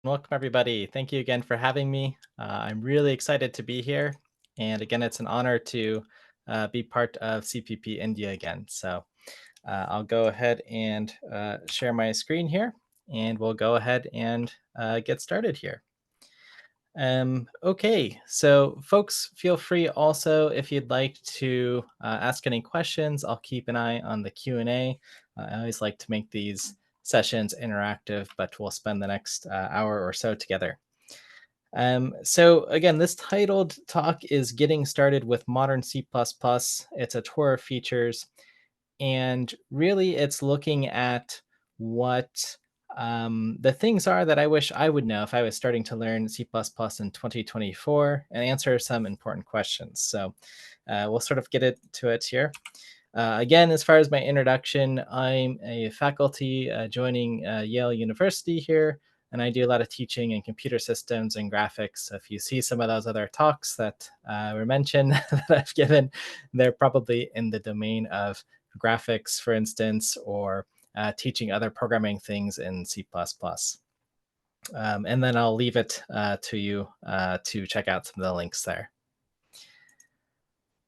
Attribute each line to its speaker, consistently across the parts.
Speaker 1: Welcome, everybody. Thank you again for having me. I'm really excited to be here. And again, it's an honor to be part of CPP India again. So I'll go ahead and share my screen here, and we'll go ahead and get started here. Okay, so folks, feel free also if you'd like to ask any questions. I'll keep an eye on the Q&A. I always like to make these sessions interactive, but we'll spend the next hour or so together. So again, this titled talk is Getting Started with Modern C++. It's a tour of features, and really it's looking at what the things are that I wish I would know if I was starting to learn C++ in 2024 and answer some important questions. So we'll sort of get to it here. Again, as far as my introduction, I'm a faculty joining Yale University here, and I do a lot of teaching in computer systems and graphics. So if you see some of those other talks that were mentioned that I've given, they're probably in the domain of graphics, for instance, or teaching other programming things in C++. And then I'll leave it to you to check out some of the links there.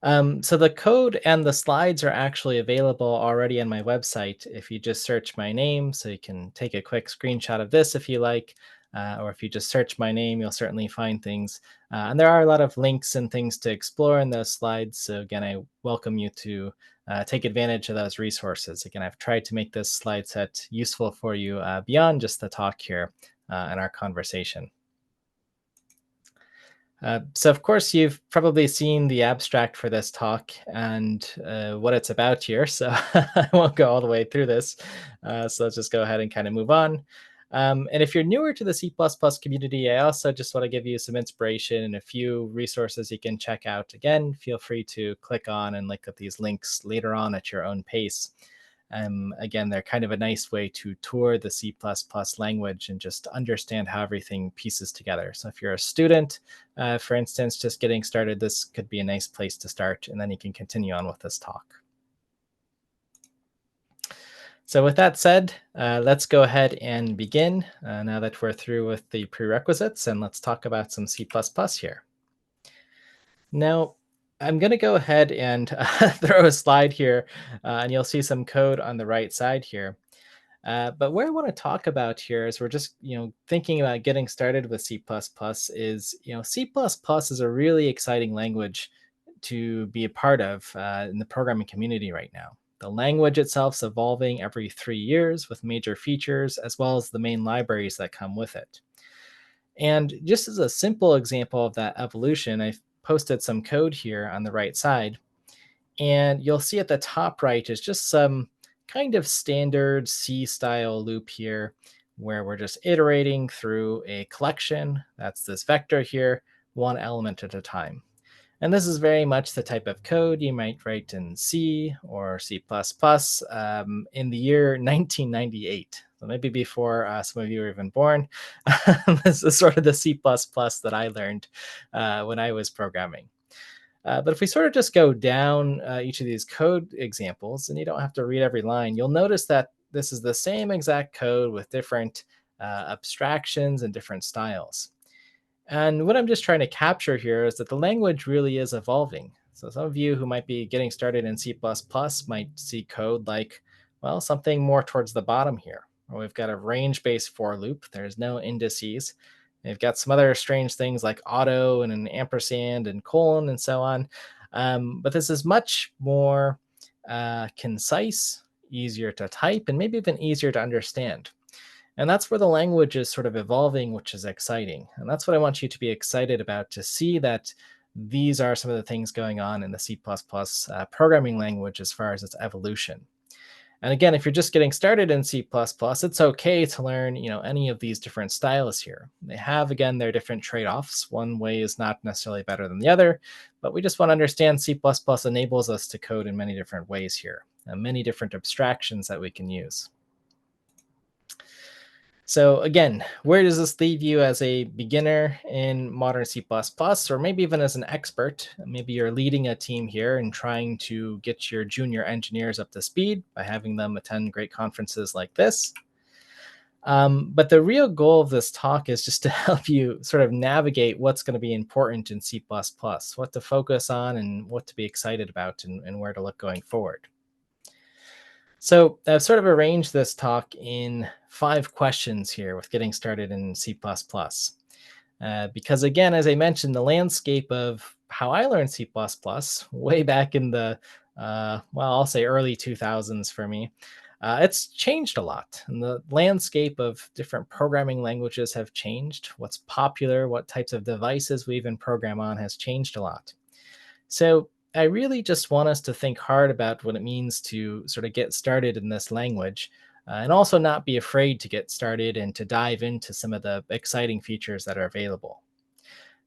Speaker 1: So the code and the slides are actually available already on my website if you just search my name. So you can take a quick screenshot of this if you like, or if you just search my name, you'll certainly find things. And there are a lot of links and things to explore in those slides. So again, I welcome you to take advantage of those resources. Again, I've tried to make this slide set useful for you beyond just the talk here and our conversation. So of course, you've probably seen the abstract for this talk and what it's about here. So I won't go all the way through this. So let's just go ahead and kind of move on. And if you're newer to the C++ community, I also just want to give you some inspiration and a few resources you can check out. Again, feel free to click on and look at these links later on at your own pace. Again, they're kind of a nice way to tour the C++ language and just understand how everything pieces together. So if you're a student, for instance, just getting started, this could be a nice place to start, and then you can continue on with this talk. So with that said, let's go ahead and begin now that we're through with the prerequisites, and let's talk about some C++ here. Now, I'm going to go ahead and throw a slide here, and you'll see some code on the right side here. But what I want to talk about here is we're just, thinking about getting started with C++ is, C++ is a really exciting language to be a part of in the programming community right now. The language itself is evolving every 3 years with major features, as well as the main libraries that come with it. And just as a simple example of that evolution, I've posted some code here on the right side. And you'll see at the top right is just some kind of standard C style loop here where we're just iterating through a collection. That's this vector here, one element at a time. And this is very much the type of code you might write in C or C++ in the year 1998. So maybe before some of you were even born. This is sort of the C++ that I learned when I was programming. But if we sort of just go down each of these code examples, and you don't have to read every line, you'll notice that this is the same exact code with different abstractions and different styles. And what I'm just trying to capture here is that the language really is evolving. So some of you who might be getting started in C++ might see code like, well, something more towards the bottom here, where we've got a range-based for loop. There's no indices. They've got some other strange things like auto and an ampersand and colon and so on. But this is much more concise, easier to type, and maybe even easier to understand. And that's where the language is sort of evolving, which is exciting. And that's what I want you to be excited about, to see that these are some of the things going on in the C++ programming language as far as its evolution. And again, if you're just getting started in C++, it's okay to learn, any of these different styles here. They have, again, their different trade-offs. One way is not necessarily better than the other, but we just want to understand C++ enables us to code in many different ways here, and many different abstractions that we can use. So again, where does this leave you as a beginner in modern C++, or maybe even as an expert? Maybe you're leading a team here and trying to get your junior engineers up to speed by having them attend great conferences like this. But the real goal of this talk is just to help you sort of navigate what's going to be important in C++, what to focus on and what to be excited about and where to look going forward. So I've sort of arranged this talk in 5 questions here with getting started in C++. Because again, as I mentioned, the landscape of how I learned C++ way back in the, well, I'll say early 2000s for me, it's changed a lot. And the landscape of different programming languages have changed. What's popular, what types of devices we even program on has changed a lot. So I really just want us to think hard about what it means to sort of get started in this language, and also not be afraid to get started and to dive into some of the exciting features that are available.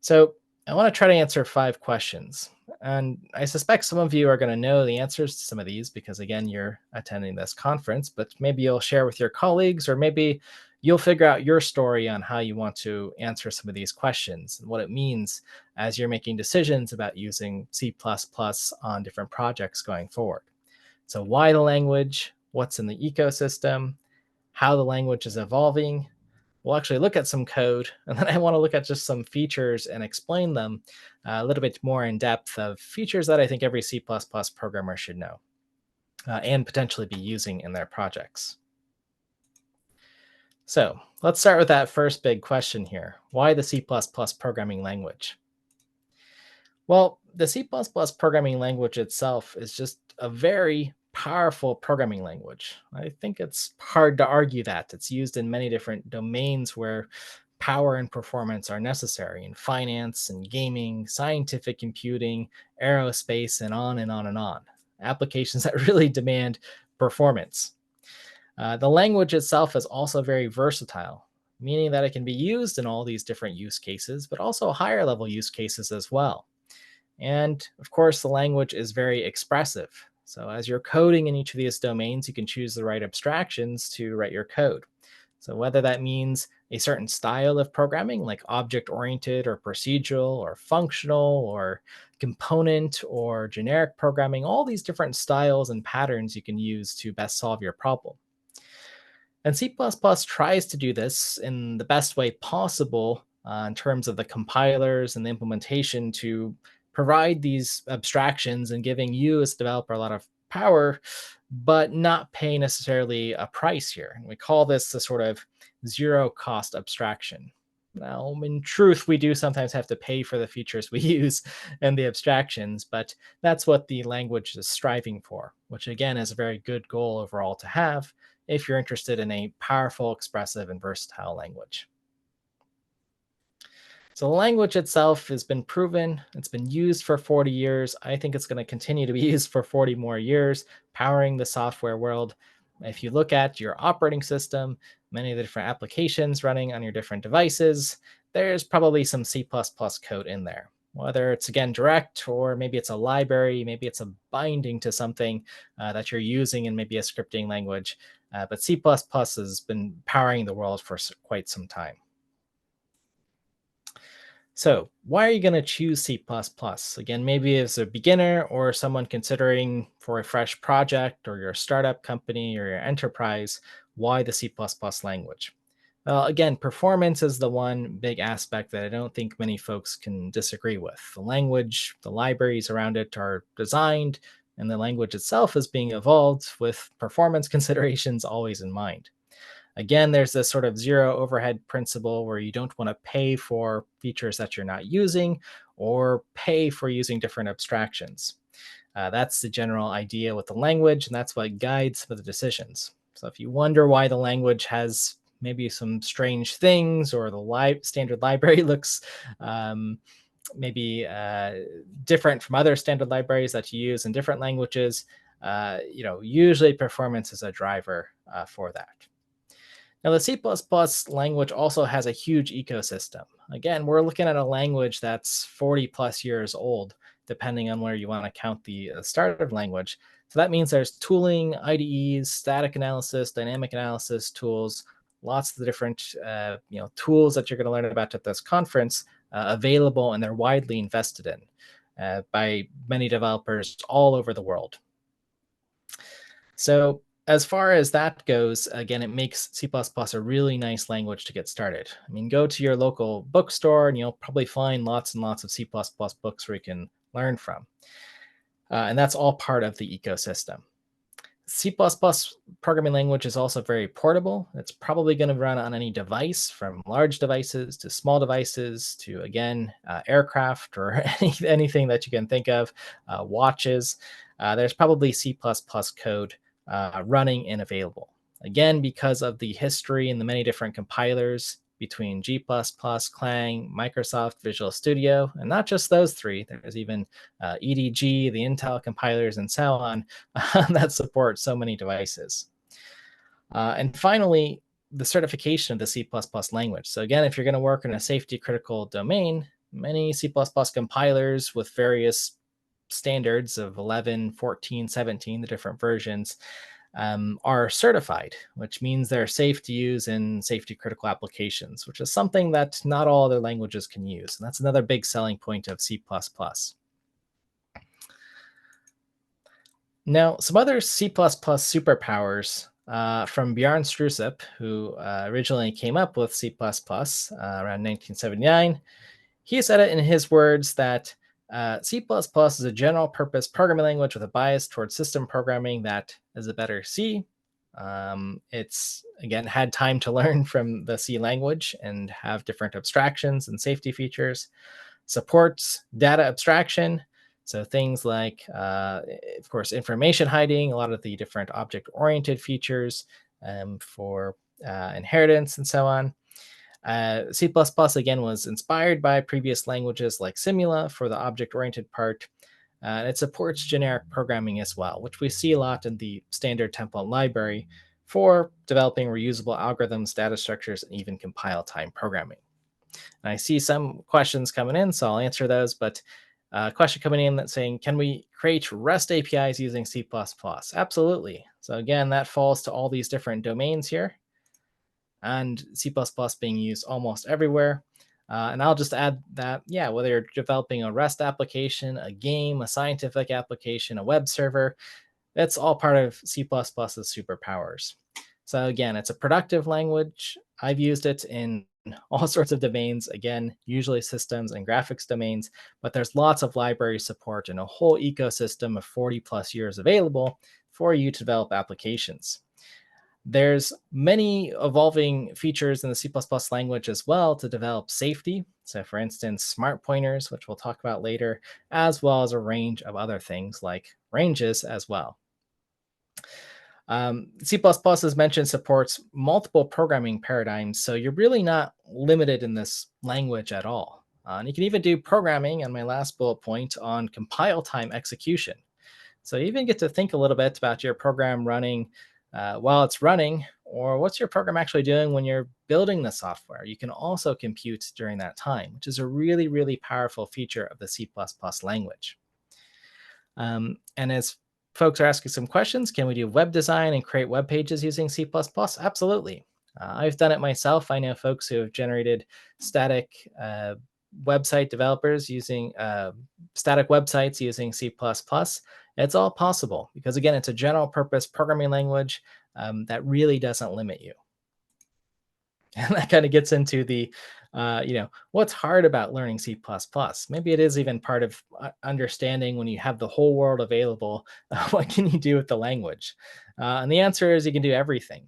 Speaker 1: So I want to try to answer 5 questions. And I suspect some of you are going to know the answers to some of these because, again, you're attending this conference, but maybe you'll share with your colleagues, or maybe you'll figure out your story on how you want to answer some of these questions and what it means as you're making decisions about using C++ on different projects going forward. So, why the language, what's in the ecosystem, how the language is evolving. We'll actually look at some code, and then I want to look at just some features and explain them a little bit more in depth of features that I think every C++ programmer should know and potentially be using in their projects. So let's start with that first big question here. Why the C++ programming language? Well, the C++ programming language itself is just a very powerful programming language. I think it's hard to argue that. It's used in many different domains where power and performance are necessary in finance and gaming, scientific computing, aerospace, and on and on and on. Applications that really demand performance. The language itself is also very versatile, meaning that it can be used in all these different use cases, but also higher level use cases as well. And of course, the language is very expressive. So as you're coding in each of these domains, you can choose the right abstractions to write your code. So whether that means a certain style of programming, like object-oriented or procedural or functional or component or generic programming, all these different styles and patterns you can use to best solve your problem. And C++ tries to do this in the best way possible in terms of the compilers and the implementation to provide these abstractions and giving you as a developer a lot of power, but not pay necessarily a price here. And we call this the sort of zero cost abstraction. Now, in truth, we do sometimes have to pay for the features we use and the abstractions, but that's what the language is striving for, which again is a very good goal overall to have if you're interested in a powerful, expressive, and versatile language. So the language itself has been proven. It's been used for 40 years. I think it's going to continue to be used for 40 more years, powering the software world. If you look at your operating system, many of the different applications running on your different devices, there's probably some C++ code in there. Whether it's, again, direct, or maybe it's a library, maybe it's a binding to something that you're using in maybe a scripting language. But C++ has been powering the world for quite some time. So why are you going to choose C++? Again, maybe as a beginner or someone considering for a fresh project, or your startup company or your enterprise, why the C++ language? Well, again, performance is the one big aspect that I don't think many folks can disagree with. The language, the libraries around it are designed, and the language itself is being evolved with performance considerations always in mind. Again, there's this sort of zero overhead principle where you don't want to pay for features that you're not using or pay for using different abstractions. That's the general idea with the language, and that's what guides the decisions. So if you wonder why the language has maybe some strange things, or the standard library looks maybe different from other standard libraries that you use in different languages, usually performance is a driver for that. Now, the C++ language also has a huge ecosystem. Again, we're looking at a language that's 40 plus years old, depending on where you want to count the start of language. So that means there's tooling, IDEs, static analysis, dynamic analysis tools, lots of the different tools that you're going to learn about at this conference available, and they're widely invested in by many developers all over the world. So as far as that goes, again, it makes C++ a really nice language to get started. I mean, go to your local bookstore and you'll probably find lots and lots of C++ books where you can learn from. And that's all part of the ecosystem. C++ programming language is also very portable. It's probably going to run on any device, from large devices to small devices to, again, aircraft or anything that you can think of, watches. There's probably C++ code running and available. Again, because of the history and the many different compilers between G++, Clang, Microsoft Visual Studio, and not just those three. There's even EDG, the Intel compilers, and so on that support so many devices. And finally, the certification of the C++ language. So again, if you're going to work in a safety critical domain, many C++ compilers with various standards of 11, 14, 17, the different versions, are certified, which means they're safe to use in safety critical applications, which is something that not all other languages can use. And that's another big selling point of C++. Now, some other C++ superpowers from Bjarne Strusup, who originally came up with C++ around 1979. He said it in his words that C++ is a general purpose programming language with a bias towards system programming that is a better C. It's, again, had time to learn from the C language and have different abstractions and safety features. Supports data abstraction. So things like, of course, information hiding, a lot of the different object-oriented features for inheritance and so on. C++, again, was inspired by previous languages like Simula for the object-oriented part. And it supports generic programming as well, which we see a lot in the standard template library for developing reusable algorithms, data structures, and even compile time programming. And I see some questions coming in, so I'll answer those. But a question coming in that's saying, can we create REST APIs using C++? Absolutely. So again, that falls to all these different domains here, and C++ being used almost everywhere. And I'll just add that, yeah, whether you're developing a REST application, a game, a scientific application, a web server, that's all part of C++'s superpowers. So again, it's a productive language. I've used it in all sorts of domains, again, usually systems and graphics domains, but there's lots of library support and a whole ecosystem of 40 plus years available for you to develop applications. There's many evolving features in the C++ language as well to develop safety. So for instance, smart pointers, which we'll talk about later, as well as a range of other things like ranges as well. C++, as mentioned, supports multiple programming paradigms, so you're really not limited in this language at all. And you can even do programming, on my last bullet point, on compile time execution. So you even get to think a little bit about your program running while it's running, or what's your program actually doing when you're building the software. You can also compute during that time, which is a really, really powerful feature of the C++ language. And as folks are asking some questions, can we do web design and create web pages using C++? Absolutely. I've done it myself. I know folks who have generated static website developers using static websites using C++. It's all possible because, again, it's a general purpose programming language that really doesn't limit you. And that kind of gets into the, what's hard about learning C++? Maybe it is even part of understanding when you have the whole world available, what can you do with the language? And the answer is you can do everything.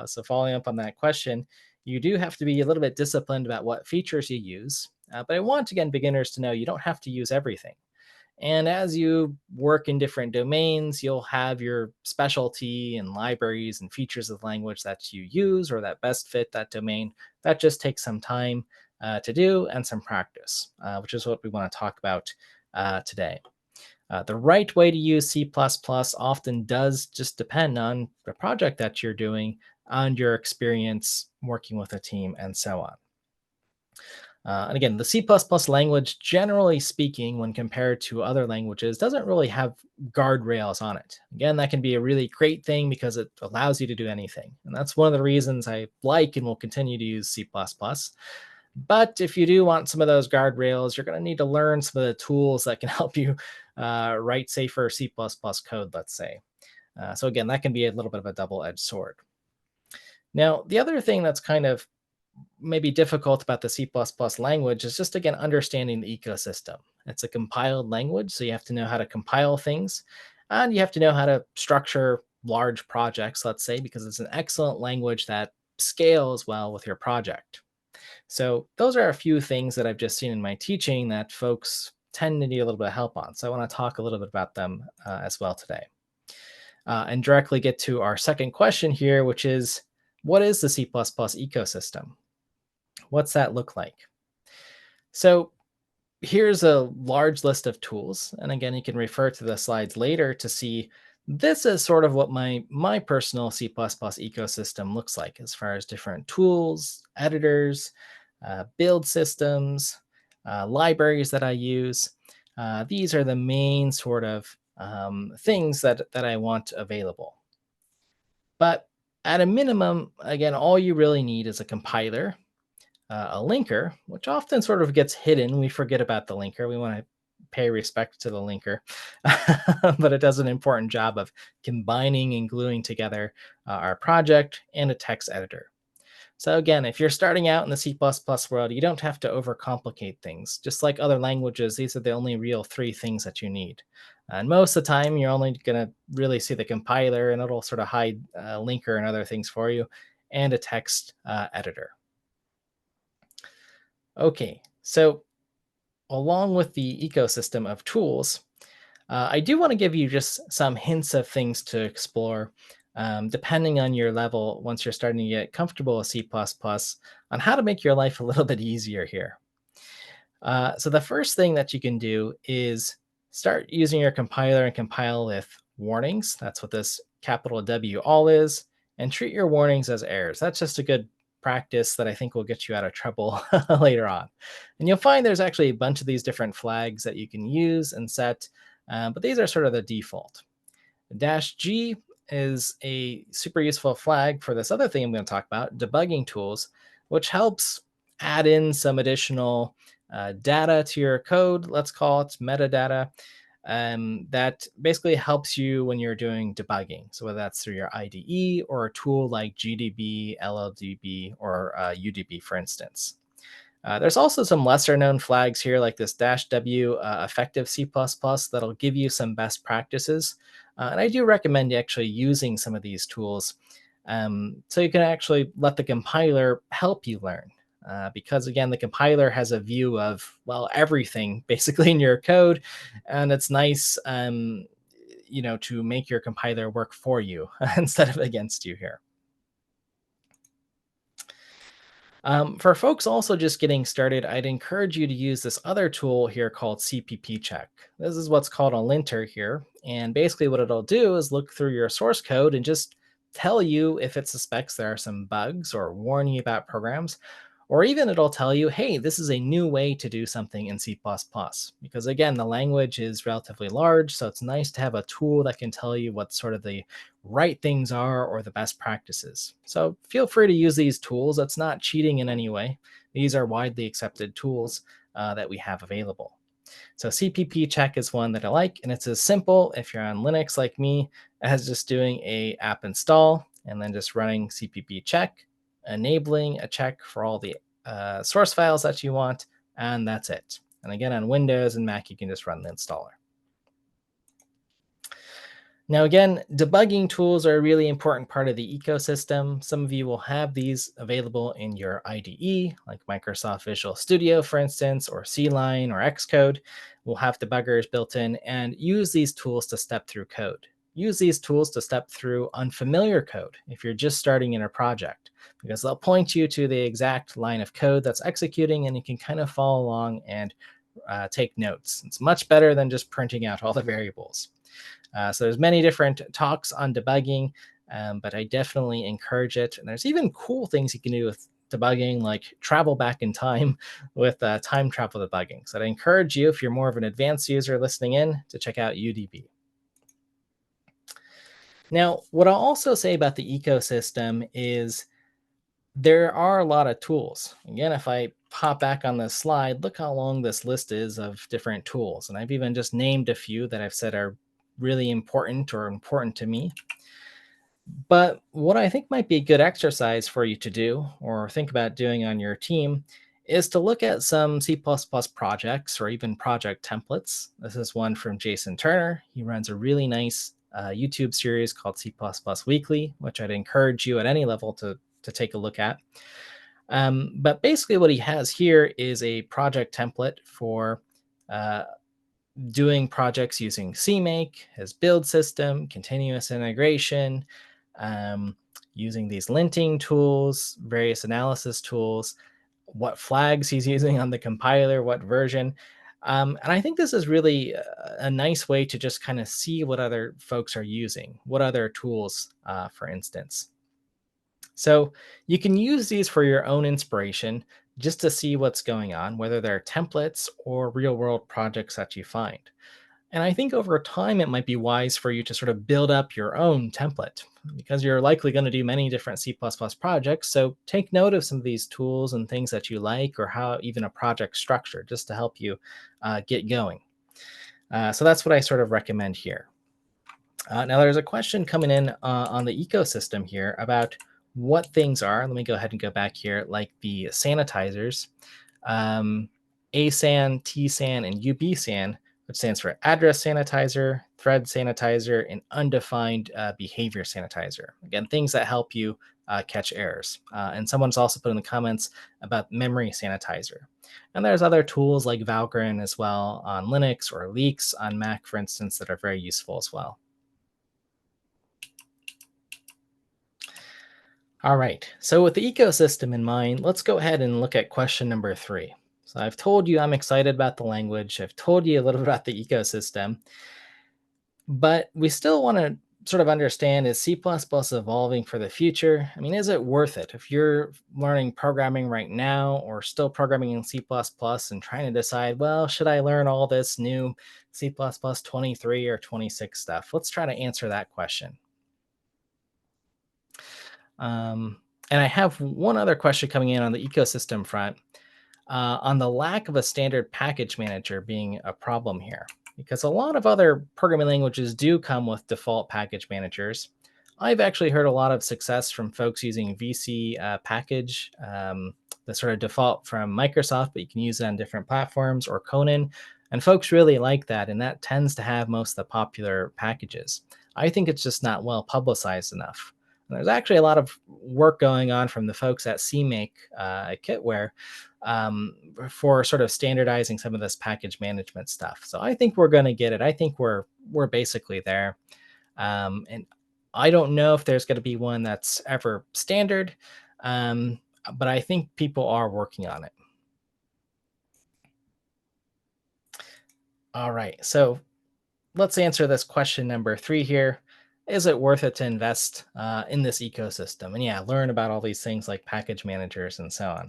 Speaker 1: So following up on that question, you do have to be a little bit disciplined about what features you use. But I want, again, beginners to know you don't have to use everything. And as you work in different domains, you'll have your specialty and libraries and features of language that you use or that best fit that domain. That just takes some time to do and some practice, which is what we want to talk about today. The right way to use C++ often does just depend on the project that you're doing, on your experience working with a team, and so on. And again, the C++ language, generally speaking, when compared to other languages, doesn't really have guardrails on it. Again, that can be a really great thing because it allows you to do anything. And that's one of the reasons I like and will continue to use C++. But if you do want some of those guardrails, you're going to need to learn some of the tools that can help you write safer C++ code, let's say. So again, that can be a little bit of a double-edged sword. Now, the other thing that's kind of maybe difficult about the C++ language is just, again, understanding the ecosystem. It's a compiled language, so you have to know how to compile things, and you have to know how to structure large projects, let's say, because it's an excellent language that scales well with your project. So those are a few things that I've just seen in my teaching that folks tend to need a little bit of help on. So I want to talk a little bit about them as well today. And directly get to our second question here, which is, what is the C++ ecosystem? What's that look like? So here's a large list of tools. And again, you can refer to the slides later to see this is sort of what my personal C++ ecosystem looks like as far as different tools, editors, build systems, libraries that I use. These are the main sort of things that I want available. But at a minimum, again, all you really need is a compiler, a linker, which often sort of gets hidden. We forget about the linker. We want to pay respect to the linker, but it does an important job of combining and gluing together our project and a text editor. So again, if you're starting out in the C++ world, you don't have to overcomplicate things. Just like other languages, these are the only real three things that you need. And most of the time, you're only going to really see the compiler, and it'll sort of hide linker and other things for you, and a text editor. Okay, so along with the ecosystem of tools, I do want to give you just some hints of things to explore, depending on your level once you're starting to get comfortable with C++, on how to make your life a little bit easier here. So the first thing that you can do is start using your compiler and compile with warnings. That's what this capital W all is, and treat your warnings as errors. That's just a good practice that I think will get you out of trouble later on. And you'll find there's actually a bunch of these different flags that you can use and set, but these are sort of the default. -G is a super useful flag for this other thing I'm going to talk about, debugging tools, which helps add in some additional data to your code. Let's call it metadata. That basically helps you when you're doing debugging. So whether that's through your IDE or a tool like GDB, LLDB, or UDB, for instance. There's also some lesser known flags here like this -W effective C++ that'll give you some best practices. And I do recommend actually using some of these tools so you can actually let the compiler help you learn. Because again, the compiler has a view of, well, everything basically in your code. And it's nice, to make your compiler work for you instead of against you here. For folks also just getting started, I'd encourage you to use this other tool here called CppCheck. This is what's called a linter here. And basically what it'll do is look through your source code and just tell you if it suspects there are some bugs or warn you about programs. Or even it'll tell you, hey, this is a new way to do something in C++. Because again, the language is relatively large, so it's nice to have a tool that can tell you what sort of the right things are or the best practices. So feel free to use these tools. It's not cheating in any way. These are widely accepted tools that we have available. So CppCheck is one that I like, and it's as simple if you're on Linux like me as just doing a app install and then just running CppCheck, enabling a check for all the source files that you want, and that's it. And again, on Windows and Mac, you can just run the installer. Now, again, debugging tools are a really important part of the ecosystem. Some of you will have these available in your IDE, like Microsoft Visual Studio, for instance, or C-Line or Xcode. Will have debuggers built in, and use these tools to step through code. Use these tools to step through unfamiliar code if you're just starting in a project, because they'll point you to the exact line of code that's executing, and you can kind of follow along and take notes. It's much better than just printing out all the variables. So there's many different talks on debugging, but I definitely encourage it. And there's even cool things you can do with debugging, like travel back in time with time travel debugging. So I'd encourage you, if you're more of an advanced user listening in, to check out UDB. Now, what I'll also say about the ecosystem is there are a lot of tools. Again, if I hop back on this slide, look how long this list is of different tools. And I've even just named a few that I've said are really important or important to me. But what I think might be a good exercise for you to do or think about doing on your team is to look at some C++ projects or even project templates. This is one from Jason Turner. He runs a really nice YouTube series called C++ Weekly, which I'd encourage you at any level to take a look at. But basically, what he has here is a project template for uh, doing projects using CMake, his build system, continuous integration, um, using these linting tools, various analysis tools, what flags he's using on the compiler, what version. And I think this is really a nice way to just kind of see what other folks are using, what other tools, for instance. So you can use these for your own inspiration just to see what's going on, whether they're templates or real world projects that you find. And I think over time, it might be wise for you to sort of build up your own template because you're likely going to do many different C++ projects. So take note of some of these tools and things that you like, or how even a project structure, just to help you get going. So that's what I sort of recommend here. Now, there's a question coming in on the ecosystem here about what things are. Let me go ahead and go back here, like the sanitizers, um, ASAN, TSAN, and UBSAN, which stands for address sanitizer, thread sanitizer, and undefined behavior sanitizer. Again, things that help you catch errors. And someone's also put in the comments about memory sanitizer. And there's other tools like Valgrind as well on Linux, or Leaks on Mac, for instance, that are very useful as well. All right, so with the ecosystem in mind, let's go ahead and look at question number 3. So I've told you I'm excited about the language. I've told you a little bit about the ecosystem, but we still want to sort of understand, is C++ evolving for the future? I mean, is it worth it? If you're learning programming right now or still programming in C++ and trying to decide, well, should I learn all this new C++ 23 or 26 stuff? Let's try to answer that question. And I have one other question coming in on the ecosystem front, on the lack of a standard package manager being a problem here, because a lot of other programming languages do come with default package managers. I've actually heard a lot of success from folks using VC package, the sort of default from Microsoft, but you can use it on different platforms, or Conan. And folks really like that, and that tends to have most of the popular packages. I think it's just not well publicized enough. And there's actually a lot of work going on from the folks at CMake at Kitware for sort of standardizing some of this package management stuff. So I think we're going to get it. I think we're basically there. And I don't know if there's going to be one that's ever standard, but I think people are working on it. All right, so let's answer this question number 3 here. Is it worth it to invest in this ecosystem? And yeah, learn about all these things like package managers and so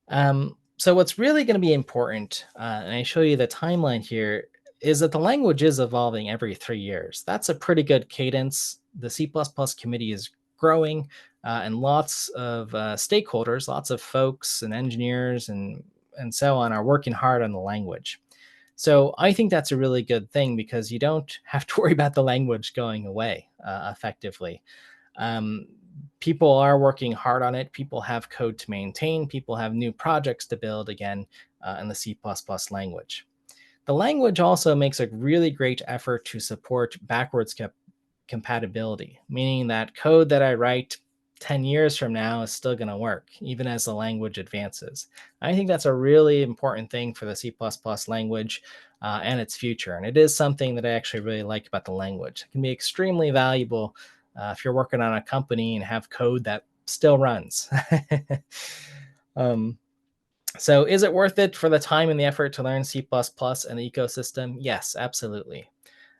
Speaker 1: on. So what's really going to be important, and I show you the timeline here, is that the language is evolving every 3 years. That's a pretty good cadence. The C++ committee is growing, and lots of stakeholders, lots of folks and engineers and so on are working hard on the language. So I think that's a really good thing, because you don't have to worry about the language going away effectively. Um, People are working hard on it. People have code to maintain. People have new projects to build again in the C++ language. The language also makes a really great effort to support backwards compatibility, meaning that code that I write 10 years from now is still going to work, even as the language advances. I think that's a really important thing for the C++ language and its future. And it is something that I actually really like about the language. It can be extremely valuable if you're working on a company and have code that still runs. um, so is it worth it for the time and the effort to learn C++ and the ecosystem? Yes, absolutely.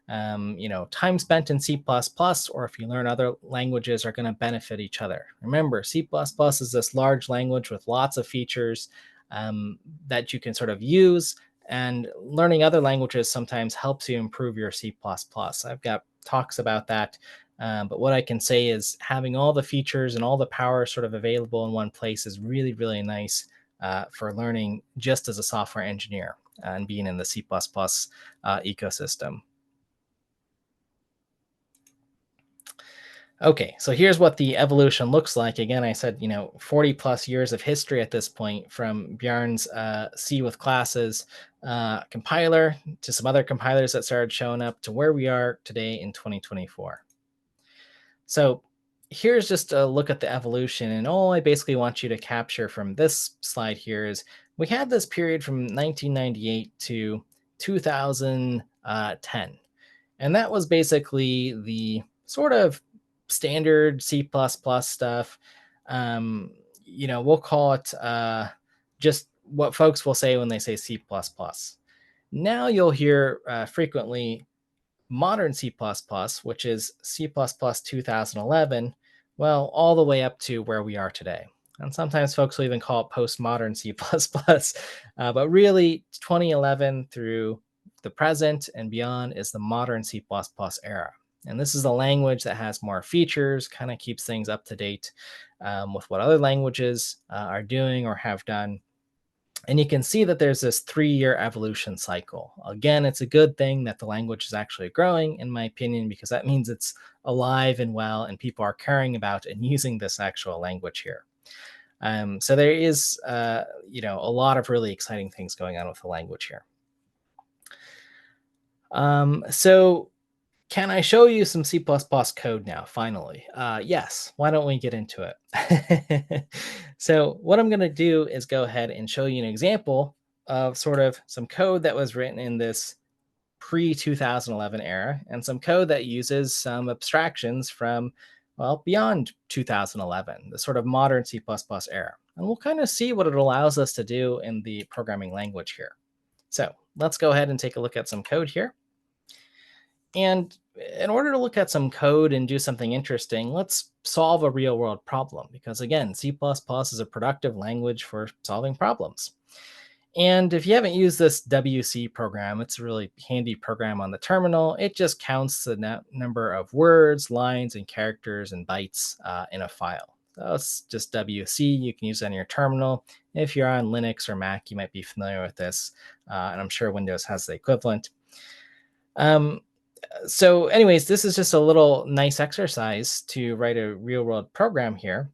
Speaker 1: Time spent in C++, or if you learn other languages, are going to benefit each other. Remember, C++ is this large language with lots of features that you can sort of use, and learning other languages sometimes helps you improve your C++. I've got talks about that. But what I can say is having all the features and all the power sort of available in one place is really, really nice for learning just as a software engineer and being in the C++ ecosystem. Okay, so here's what the evolution looks like. Again, I said, 40 plus years of history at this point, from Bjarne's C with classes compiler to some other compilers that started showing up to where we are today in 2024. So here's just a look at the evolution. And all I basically want you to capture from this slide here is we had this period from 1998 to 2010. And that was basically the sort of standard C++ stuff. We'll call it just what folks will say when they say C++. Now you'll hear frequently modern C++, which is C++ 2011, well, all the way up to where we are today. And sometimes folks will even call it postmodern C++, but really 2011 through the present and beyond is the modern C++ era. And this is a language that has more features, kind of keeps things up to date with what other languages are doing or have done. And you can see that there's this 3-year evolution cycle. Again, it's a good thing that the language is actually growing, in my opinion, because that means it's alive and well, and people are caring about and using this actual language here. So there is, a lot of really exciting things going on with the language here. So can I show you some C++ code now, finally? Yes, why don't we get into it? So what I'm going to do is go ahead and show you an example of sort of some code that was written in this pre-2011 era, and some code that uses some abstractions from, well, beyond 2011, the sort of modern C++ era. And we'll kind of see what it allows us to do in the programming language here. So let's go ahead and take a look at some code here. And in order to look at some code and do something interesting, let's solve a real world problem, because again, C++ is a productive language for solving problems. And if you haven't used this WC program, it's a really handy program on the terminal. It just counts the number of words, lines, and characters and bytes in a file. So it's just WC. You can use it on your terminal. If you're on Linux or Mac, you might be familiar with this. And I'm sure Windows has the equivalent. So anyways, this is just a little nice exercise to write a real world program here.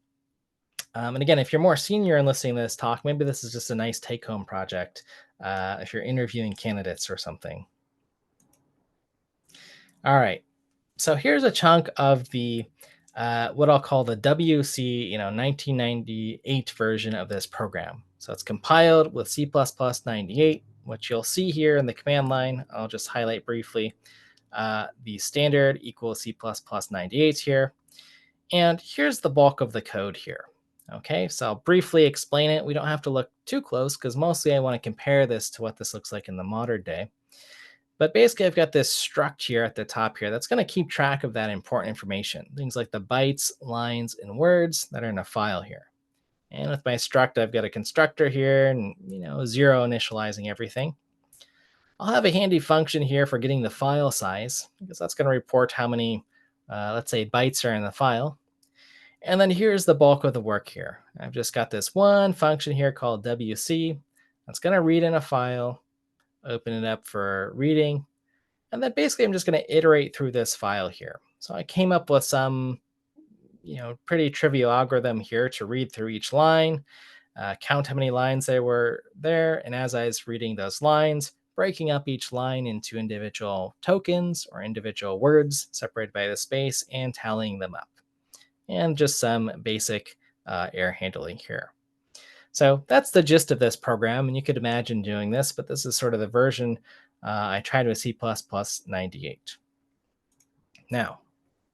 Speaker 1: And again, if you're more senior and listening to this talk, maybe this is just a nice take home project if you're interviewing candidates or something. All right. So here's a chunk of the what I'll call the WC 1998 version of this program. So it's compiled with C++ 98, which you'll see here in the command line. I'll just highlight briefly. The standard equals C++ 98 here. And here's the bulk of the code here. Okay, so I'll briefly explain it. We don't have to look too close because mostly I want to compare this to what this looks like in the modern day. But basically, I've got this struct here at the top here that's going to keep track of that important information. Things like the bytes, lines, and words that are in a file here. And with my struct, I've got a constructor here and, 0 initializing everything. I'll have a handy function here for getting the file size, because that's going to report how many, let's say, bytes are in the file. And then here's the bulk of the work here. I've just got this one function here called WC that's going to read in a file, open it up for reading, and then basically I'm just going to iterate through this file here. So I came up with some, pretty trivial algorithm here to read through each line, count how many lines there were there, and as I was reading those lines, breaking up each line into individual tokens or individual words separated by the space and tallying them up. And just some basic error handling here. So that's the gist of this program, and you could imagine doing this, but this is sort of the version I tried with C++ 98. Now,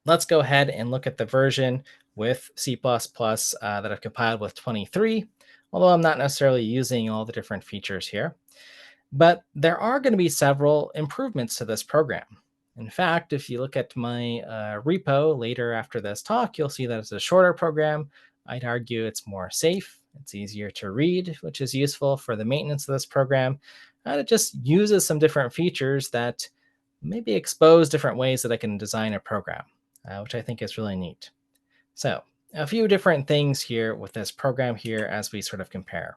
Speaker 1: let's go ahead and look at the version with C++ that I've compiled with 23, although I'm not necessarily using all the different features here. But there are going to be several improvements to this program. In fact, if you look at my repo later after this talk, you'll see that it's a shorter program. I'd argue it's more safe. It's easier to read, which is useful for the maintenance of this program. It just uses some different features that maybe expose different ways that I can design a program, which I think is really neat. So a few different things here with this program here as we sort of compare.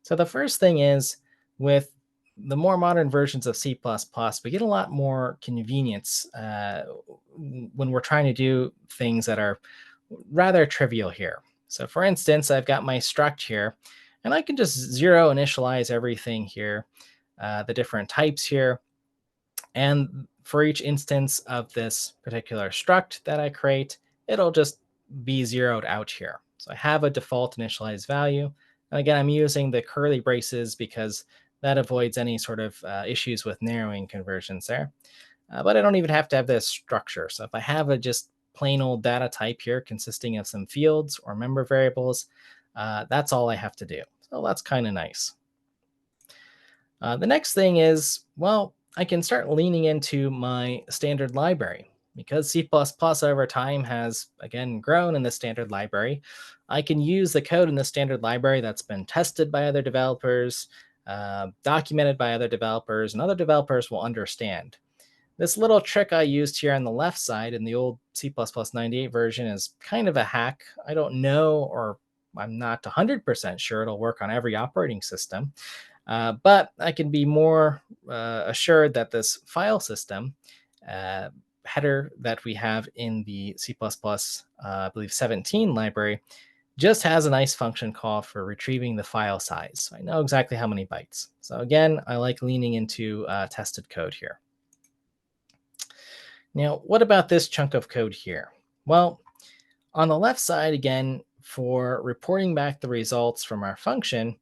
Speaker 1: So the first thing is with the more modern versions of C++, we get a lot more convenience when we're trying to do things that are rather trivial here. So for instance, I've got my struct here, and I can just zero initialize everything here, the different types here. And for each instance of this particular struct that I create, it'll just be zeroed out here. So I have a default initialized value. And again, I'm using the curly braces because that avoids any sort of issues with narrowing conversions there. But I don't even have to have this structure. So if I have a just plain old data type here consisting of some fields or member variables, that's all I have to do. So that's kind of nice. The next thing is, well, I can start leaning into my standard library. Because C++ over time has, again, grown in the standard library, I can use the code in the standard library that's been tested by other developers, documented by other developers, and other developers will understand. This little trick I used here on the left side in the old C++ 98 version is kind of a hack. I don't know, or I'm not 100% sure it'll work on every operating system. But I can be more assured that this file system uh, header that we have in the C++, I believe 17 library, just has a nice function call for retrieving the file size. So I know exactly how many bytes. So again, I like leaning into tested code here. Now, what about this chunk of code here? Well, on the left side, again, for reporting back the results from our function,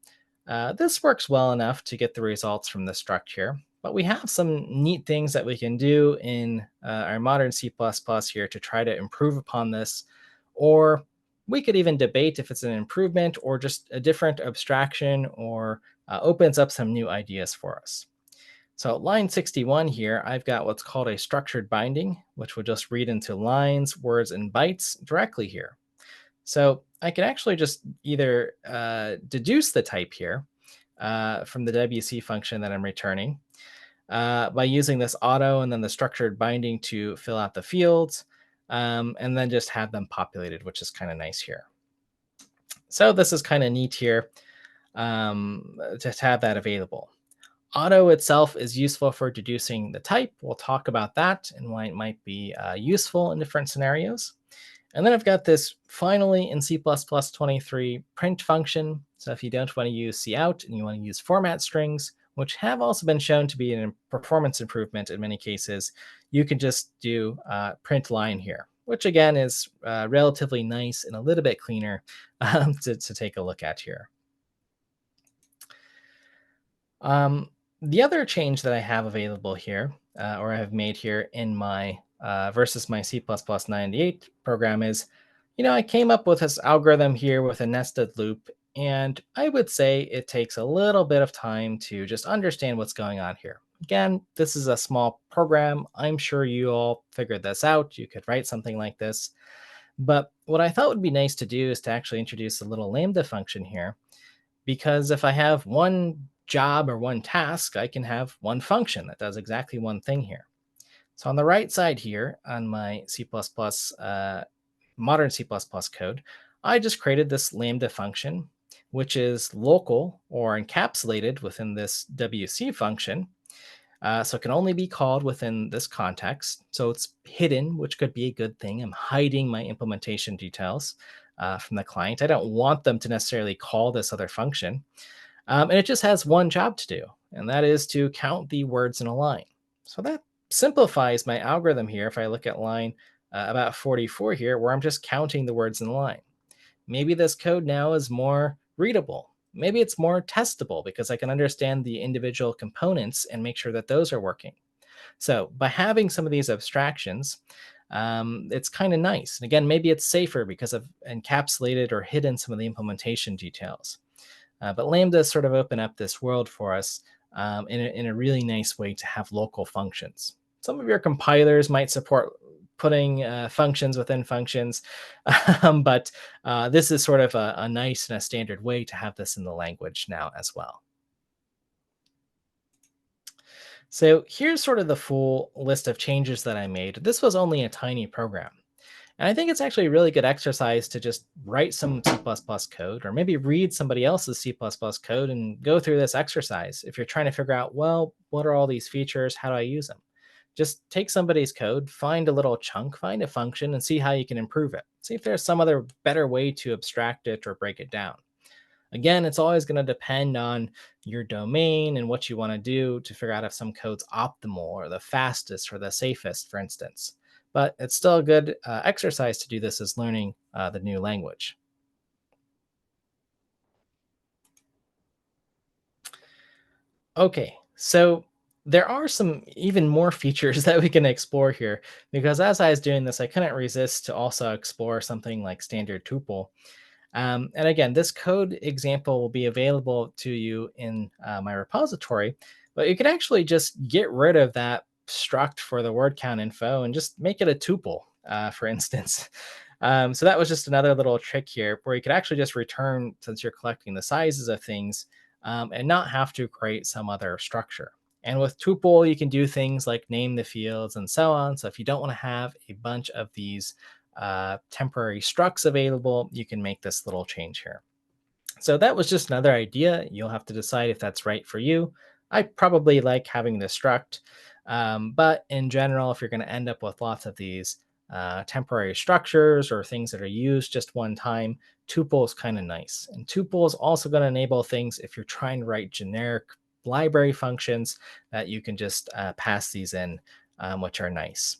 Speaker 1: this works well enough to get the results from the struct here. But we have some neat things that we can do in our modern C++ here to try to improve upon this. Or we could even debate if it's an improvement or just a different abstraction or opens up some new ideas for us. So line 61 here, I've got what's called a structured binding, which will just read into lines, words, and bytes directly here. So I can actually just either deduce the type here from the WC function that I'm returning by using this auto and then the structured binding to fill out the fields, and then just have them populated, which is kind of nice here. So this is kind of neat here to have that available. Auto itself is useful for deducing the type. We'll talk about that and why it might be useful in different scenarios. And then I've got this finally in C++ 23 print function. So if you don't want to use cout and you want to use format strings, which have also been shown to be a performance improvement in many cases, you can just do print line here, which again is relatively nice and a little bit cleaner to take a look at here. The other change that I have available here, or I have made here in my versus my C++ 98 program is, I came up with this algorithm here with a nested loop, and I would say it takes a little bit of time to just understand what's going on here. Again, this is a small program. I'm sure you all figured this out. You could write something like this. But what I thought would be nice to do is to actually introduce a little Lambda function here, because if I have one job or one task, I can have one function that does exactly one thing here. So on the right side here on my C++, modern C++ code, I just created this Lambda function, which is local or encapsulated within this WC function. So it can only be called within this context. So it's hidden, which could be a good thing. I'm hiding my implementation details from the client. I don't want them to necessarily call this other function. And it just has one job to do, and that is to count the words in a line. So that simplifies my algorithm here. If I look at line about 44 here, where I'm just counting the words in the line. Maybe this code now is more readable. Maybe it's more testable because I can understand the individual components and make sure that those are working. So by having some of these abstractions, it's kind of nice. And again, maybe it's safer because I've encapsulated or hidden some of the implementation details. But Lambda sort of open up this world for us in a really nice way to have local functions. Some of your compilers might support putting functions within functions, but this is sort of a nice and a standard way to have this in the language now as well. So here's sort of the full list of changes that I made. This was only a tiny program. And I think it's actually a really good exercise to just write some C++ code, or maybe read somebody else's C++ code and go through this exercise. If you're trying to figure out, well, what are all these features? How do I use them? Just take somebody's code, find a little chunk, find a function, and see how you can improve it. See if there's some other better way to abstract it or break it down. Again, it's always going to depend on your domain and what you want to do to figure out if some code's optimal or the fastest or the safest, for instance. But it's still a good exercise to do this as learning the new language. Okay, so there are some even more features that we can explore here, because as I was doing this, I couldn't resist to also explore something like standard tuple. And again, this code example will be available to you in my repository, but you could actually just get rid of that struct for the word count info and just make it a tuple, for instance. So that was just another little trick here where you could actually just return, since you're collecting the sizes of things, and not have to create some other structure. And with tuple, you can do things like name the fields and so on. So if you don't want to have a bunch of these temporary structs available, you can make this little change here. So that was just another idea. You'll have to decide if that's right for you. I probably like having the struct, but in general, if you're going to end up with lots of these temporary structures or things that are used just one time, tuple is kind of nice. And tuple is also going to enable things if you're trying to write generic library functions that you can just pass these in, which are nice.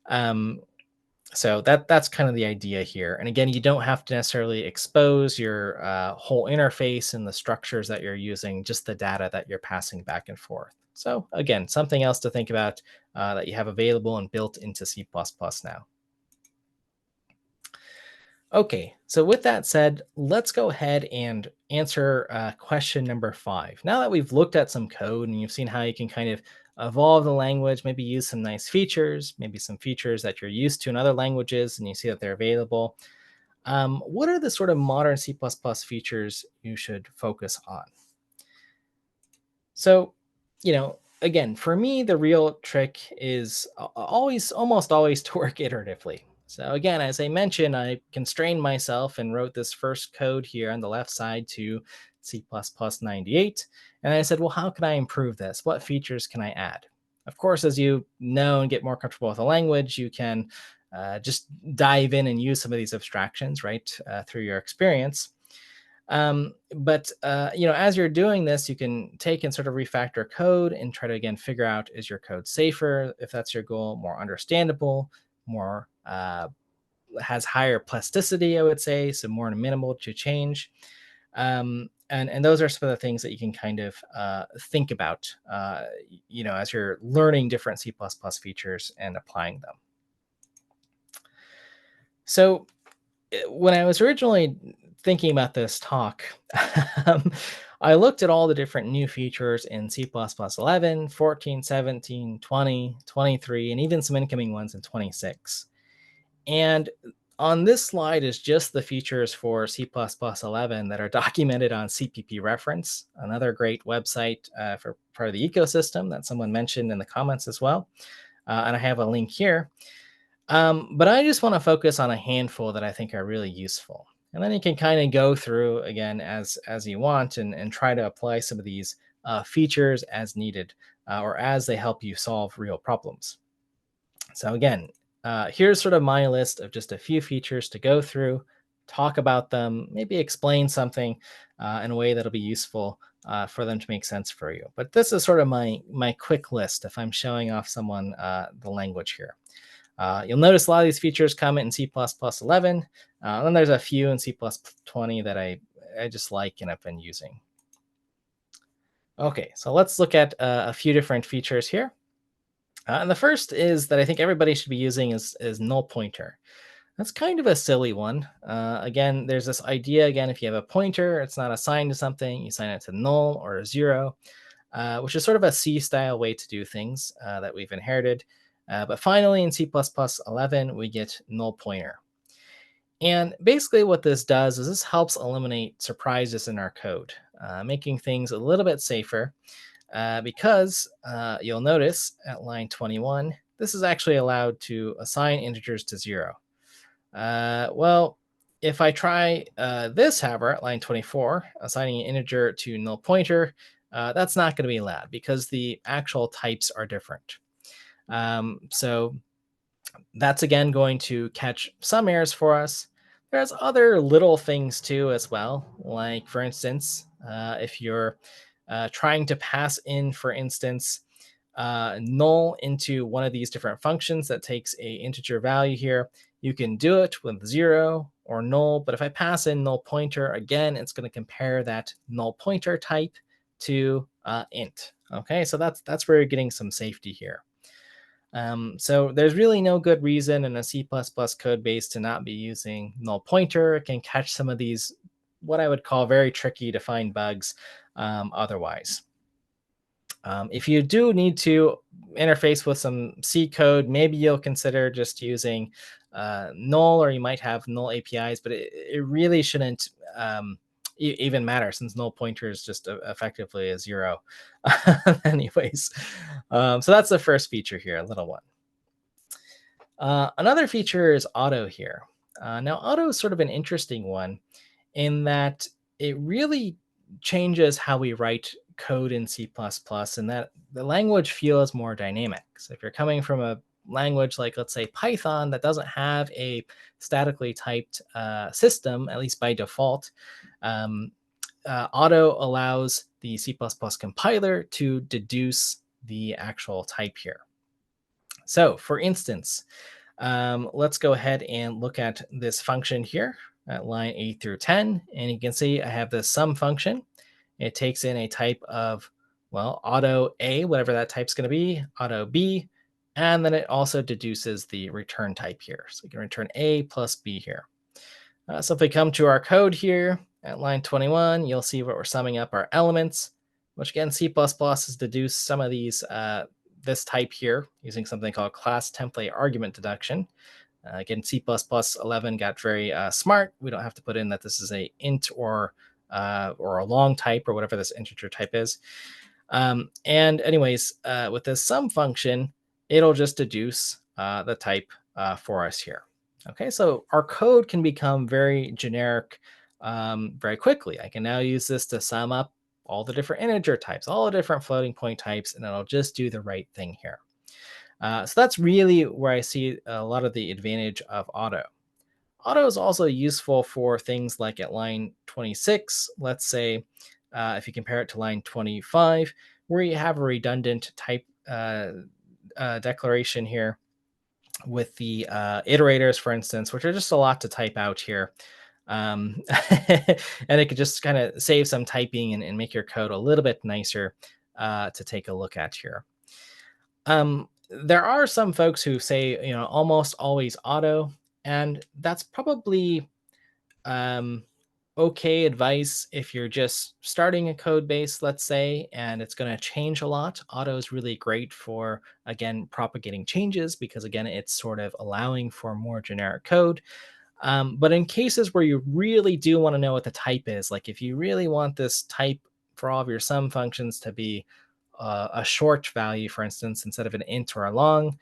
Speaker 1: Um, so that's kind of the idea here. And again, you don't have to necessarily expose your whole interface and the structures that you're using, just the data that you're passing back and forth. So again, something else to think about that you have available and built into C++ now. Okay, so with that said, let's go ahead and answer question number 5. Now that we've looked at some code and you've seen how you can kind of evolve the language, maybe use some nice features, maybe some features that you're used to in other languages and you see that they're available, what are the sort of modern C++ features you should focus on? So, again, for me, the real trick is almost always to work iteratively. So again, as I mentioned, I constrained myself and wrote this first code here on the left side to C++98. And I said, well, how can I improve this? What features can I add? Of course, as you know and get more comfortable with the language, you can just dive in and use some of these abstractions, right, through your experience. But as you're doing this, you can take and sort of refactor code and try to again figure out, is your code safer, if that's your goal, more understandable, more has higher plasticity, I would say, so more minimal to change. And those are some of the things that you can kind of think about, as you're learning different C++ features and applying them. So when I was originally thinking about this talk, um, I looked at all the different new features in C++ 11, 14, 17, 20, 23, and even some incoming ones in 26. And on this slide is just the features for C++ 11 that are documented on CPP Reference, another great website for part of the ecosystem that someone mentioned in the comments as well. And I have a link here. But I just want to focus on a handful that I think are really useful. And then you can kind of go through again as you want and try to apply some of these features as needed or as they help you solve real problems. So again, here's sort of my list of just a few features to go through, talk about them, maybe explain something in a way that'll be useful for them to make sense for you. But this is sort of my quick list if I'm showing off someone the language here. You'll notice a lot of these features come in C++ 11. And then there's a few in C++ 20 that I just like and I've been using. Okay, so let's look at a few different features here. And the first is that I think everybody should be using is Null Pointer. That's kind of a silly one. Again, there's this idea, again, if you have a pointer, it's not assigned to something, you assign it to null or a zero, which is sort of a C-style way to do things that we've inherited. But finally, in C++ 11, we get Null Pointer. And basically what this does is this helps eliminate surprises in our code, making things a little bit safer. Because you'll notice at line 21, this is actually allowed to assign integers to 0. Well, if I try this, however, at line 24, assigning an integer to null pointer, that's not going to be allowed because the actual types are different. So that's again going to catch some errors for us. There's other little things too as well, like for instance, if you're trying to pass in, for instance, null into one of these different functions that takes a integer value here, you can do it with 0 or null. But if I pass in null pointer, again, it's going to compare that null pointer type to int. Okay, so that's where you're getting some safety here. So there's really no good reason in a C++ code base to not be using null pointer. It can catch some of these, what I would call very tricky to find bugs otherwise. If you do need to interface with some C code, maybe you'll consider just using null, or you might have null APIs, but it really shouldn't even matter since null pointer is just effectively a 0. Anyways, so that's the first feature here, a little one. Another feature is auto here. Now, auto is sort of an interesting one in that it really changes how we write code in C++, and that the language feels more dynamic. So if you're coming from a language like, let's say, Python, that doesn't have a statically typed system, at least by default, auto allows the C++ compiler to deduce the actual type here. So for instance, let's go ahead and look at this function here at line 8 through 10. And you can see I have the sum function. It takes in a type of, well, auto A, whatever that type's going to be, auto B, and then it also deduces the return type here. So we can return A plus B here. So if we come to our code here at line 21, you'll see what we're summing up our elements, which again, C++ has deduced some of these, this type here using something called class template argument deduction. Again, C++11 got very smart. We don't have to put in that this is a int or a long type or whatever this integer type is. And anyways, with this sum function, it'll just deduce the type for us here. Okay, so our code can become very generic very quickly. I can now use this to sum up all the different integer types, all the different floating point types, and it'll just do the right thing here. So that's really where I see a lot of the advantage of auto. Auto is also useful for things like at line 26, let's say, if you compare it to line 25, where you have a redundant type declaration here with the iterators, for instance, which are just a lot to type out here. And it could just kind of save some typing and make your code a little bit nicer to take a look at here. There are some folks who say, almost always auto, and that's probably okay advice if you're just starting a code base, let's say, and it's going to change a lot. Auto is really great for, again, propagating changes because, again, it's sort of allowing for more generic code. But in cases where you really do want to know what the type is, like if you really want this type for all of your sum functions to be a short value, for instance, instead of an int or a long,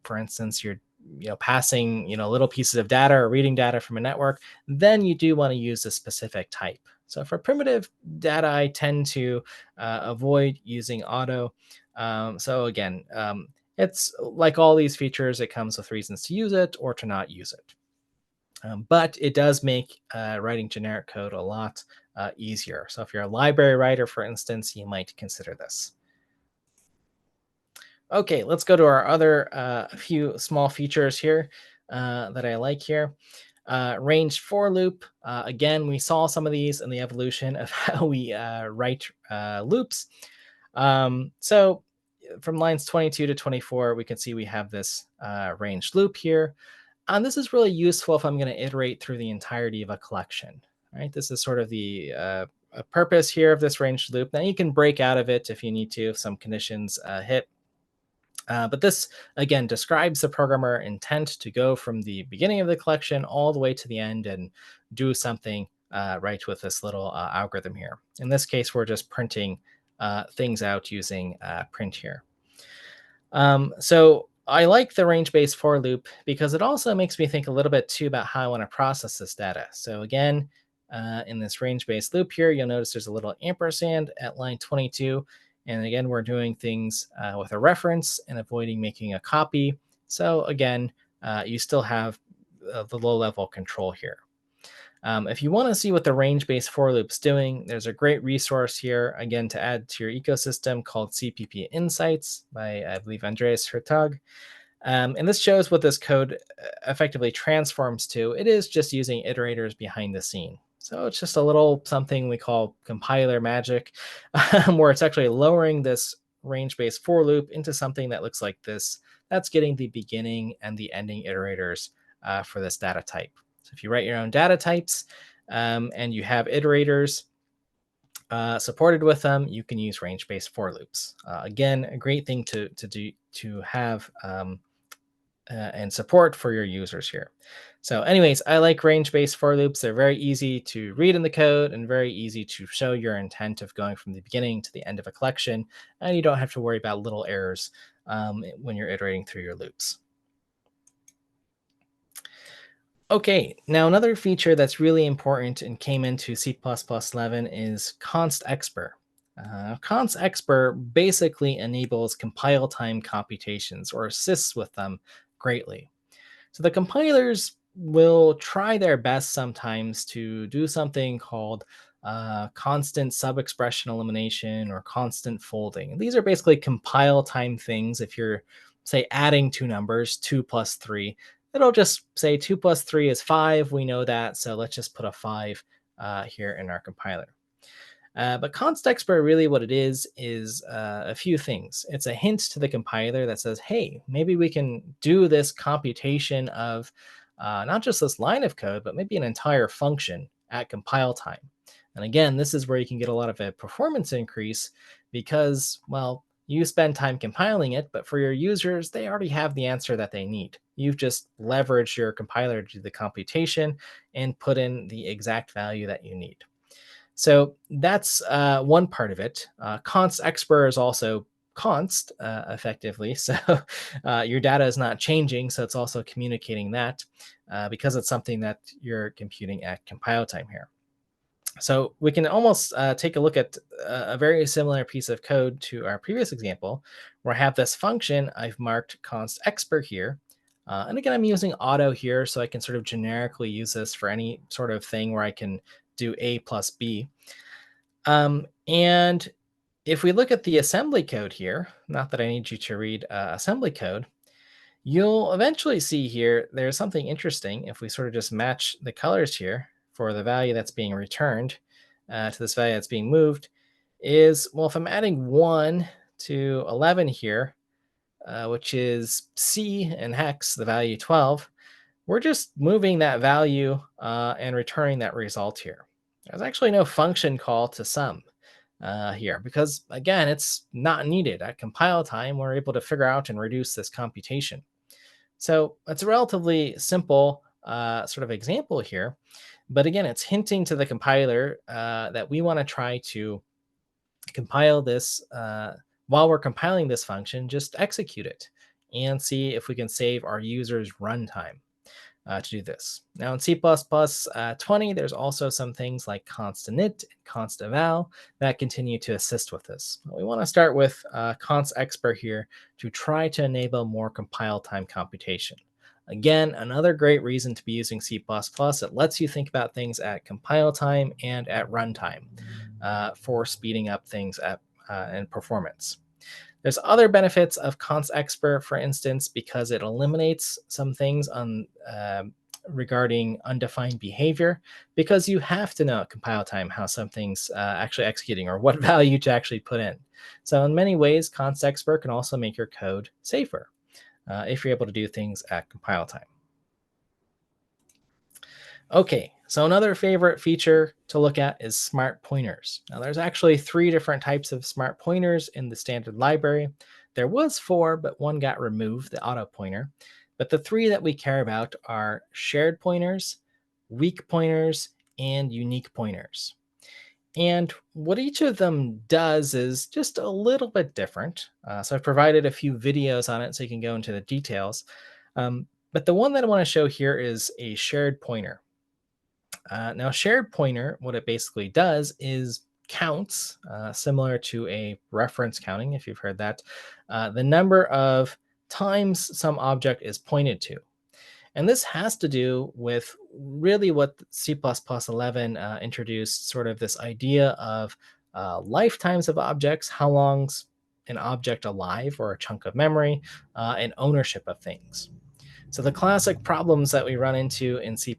Speaker 1: for instance, you're passing little pieces of data or reading data from a network, then you do want to use a specific type. So for primitive data, I tend to avoid using auto. So again, it's like all these features, it comes with reasons to use it or to not use it. But it does make writing generic code a lot easier. So if you're a library writer, for instance, you might consider this. Okay, let's go to our other few small features here that I like here. Range for loop. Again, we saw some of these in the evolution of how we write loops. So from lines 22 to 24, we can see we have this ranged loop here. And this is really useful if I'm going to iterate through the entirety of a collection. Right? This is sort of the purpose here of this ranged loop. Now you can break out of it if you need to, if some conditions hit. But this, again, describes the programmer intent to go from the beginning of the collection all the way to the end and do something right with this little algorithm here. In this case, we're just printing things out using print here. So I like the range-based for loop because it also makes me think a little bit too about how I want to process this data. So again, in this range-based loop here, you'll notice there's a little ampersand at line 22. And again, we're doing things with a reference and avoiding making a copy. So again, you still have the low-level control here. If you want to see what the range-based for loop's doing, there's a great resource here, again, to add to your ecosystem called CPP Insights by, I believe, Andreas Hertog. And this shows what this code effectively transforms to. It is just using iterators behind the scene. So it's just a little something we call compiler magic, where it's actually lowering this range-based for loop into something that looks like this. That's getting the beginning and the ending iterators for this data type. So if you write your own data types and you have iterators supported with them, you can use range-based for loops. Again, a great thing to have and support for your users here. So anyways, I like range-based for loops. They're very easy to read in the code and very easy to show your intent of going from the beginning to the end of a collection. And you don't have to worry about little errors when you're iterating through your loops. Okay, now another feature that's really important and came into C++11 is Const Expert. Const Expert basically enables compile time computations or assists with them greatly. So the compilers will try their best sometimes to do something called constant sub-expression elimination or constant folding. And these are basically compile time things. If you're, say, adding two numbers, 2 plus 3, it'll just say 2 plus 3 is 5. We know that, so let's just put a 5 here in our compiler. But Const Expert, really what it is a few things. It's a hint to the compiler that says, hey, maybe we can do this computation of not just this line of code, but maybe an entire function at compile time. And again, this is where you can get a lot of a performance increase because, well, you spend time compiling it, but for your users, they already have the answer that they need. You've just leveraged your compiler to do the computation and put in the exact value that you need. So that's one part of it. Const Expert is also const effectively. So your data is not changing. So it's also communicating that because it's something that you're computing at compile time here. So we can almost take a look at a very similar piece of code to our previous example, where I have this function. I've marked Const Expert here. And again, I'm using auto here, so I can sort of generically use this for any sort of thing where I can do A plus B. And if we look at the assembly code here, not that I need you to read assembly code, you'll eventually see here there's something interesting if we sort of just match the colors here for the value that's being returned to this value that's being moved is, well, if I'm adding 1 to 11 here, which is C and hex, the value 12, we're just moving that value and returning that result here. There's actually no function call to sum here because, again, it's not needed. At compile time, we're able to figure out and reduce this computation. So it's a relatively simple sort of example here. But again, it's hinting to the compiler that we want to try to compile this while we're compiling this function, just execute it and see if we can save our users runtime to do this. Now in C++ 20, there's also some things like const init and const eval that continue to assist with this. We want to start with const expert here to try to enable more compile time computation. Again, another great reason to be using C++. It lets you think about things at compile time and at runtime for speeding up things and performance. There's other benefits of Const Expert, for instance, because it eliminates some things on regarding undefined behavior, because you have to know at compile time how something's actually executing or what value to actually put in. So in many ways, Const Expert can also make your code safer if you're able to do things at compile time. Okay, so another favorite feature to look at is smart pointers. Now there's actually 3 different types of smart pointers in the standard library. There was 4, but one got removed, the auto pointer. But the 3 that we care about are shared pointers, weak pointers, and unique pointers. And what each of them does is just a little bit different. So I've provided a few videos on it so you can go into the details. But the one that I want to show here is a shared pointer. Now, shared pointer, what it basically does is counts, similar to a reference counting, if you've heard that, the number of times some object is pointed to. And this has to do with really what C++11 introduced, sort of this idea of lifetimes of objects, how long's an object alive or a chunk of memory, and ownership of things. So the classic problems that we run into in C++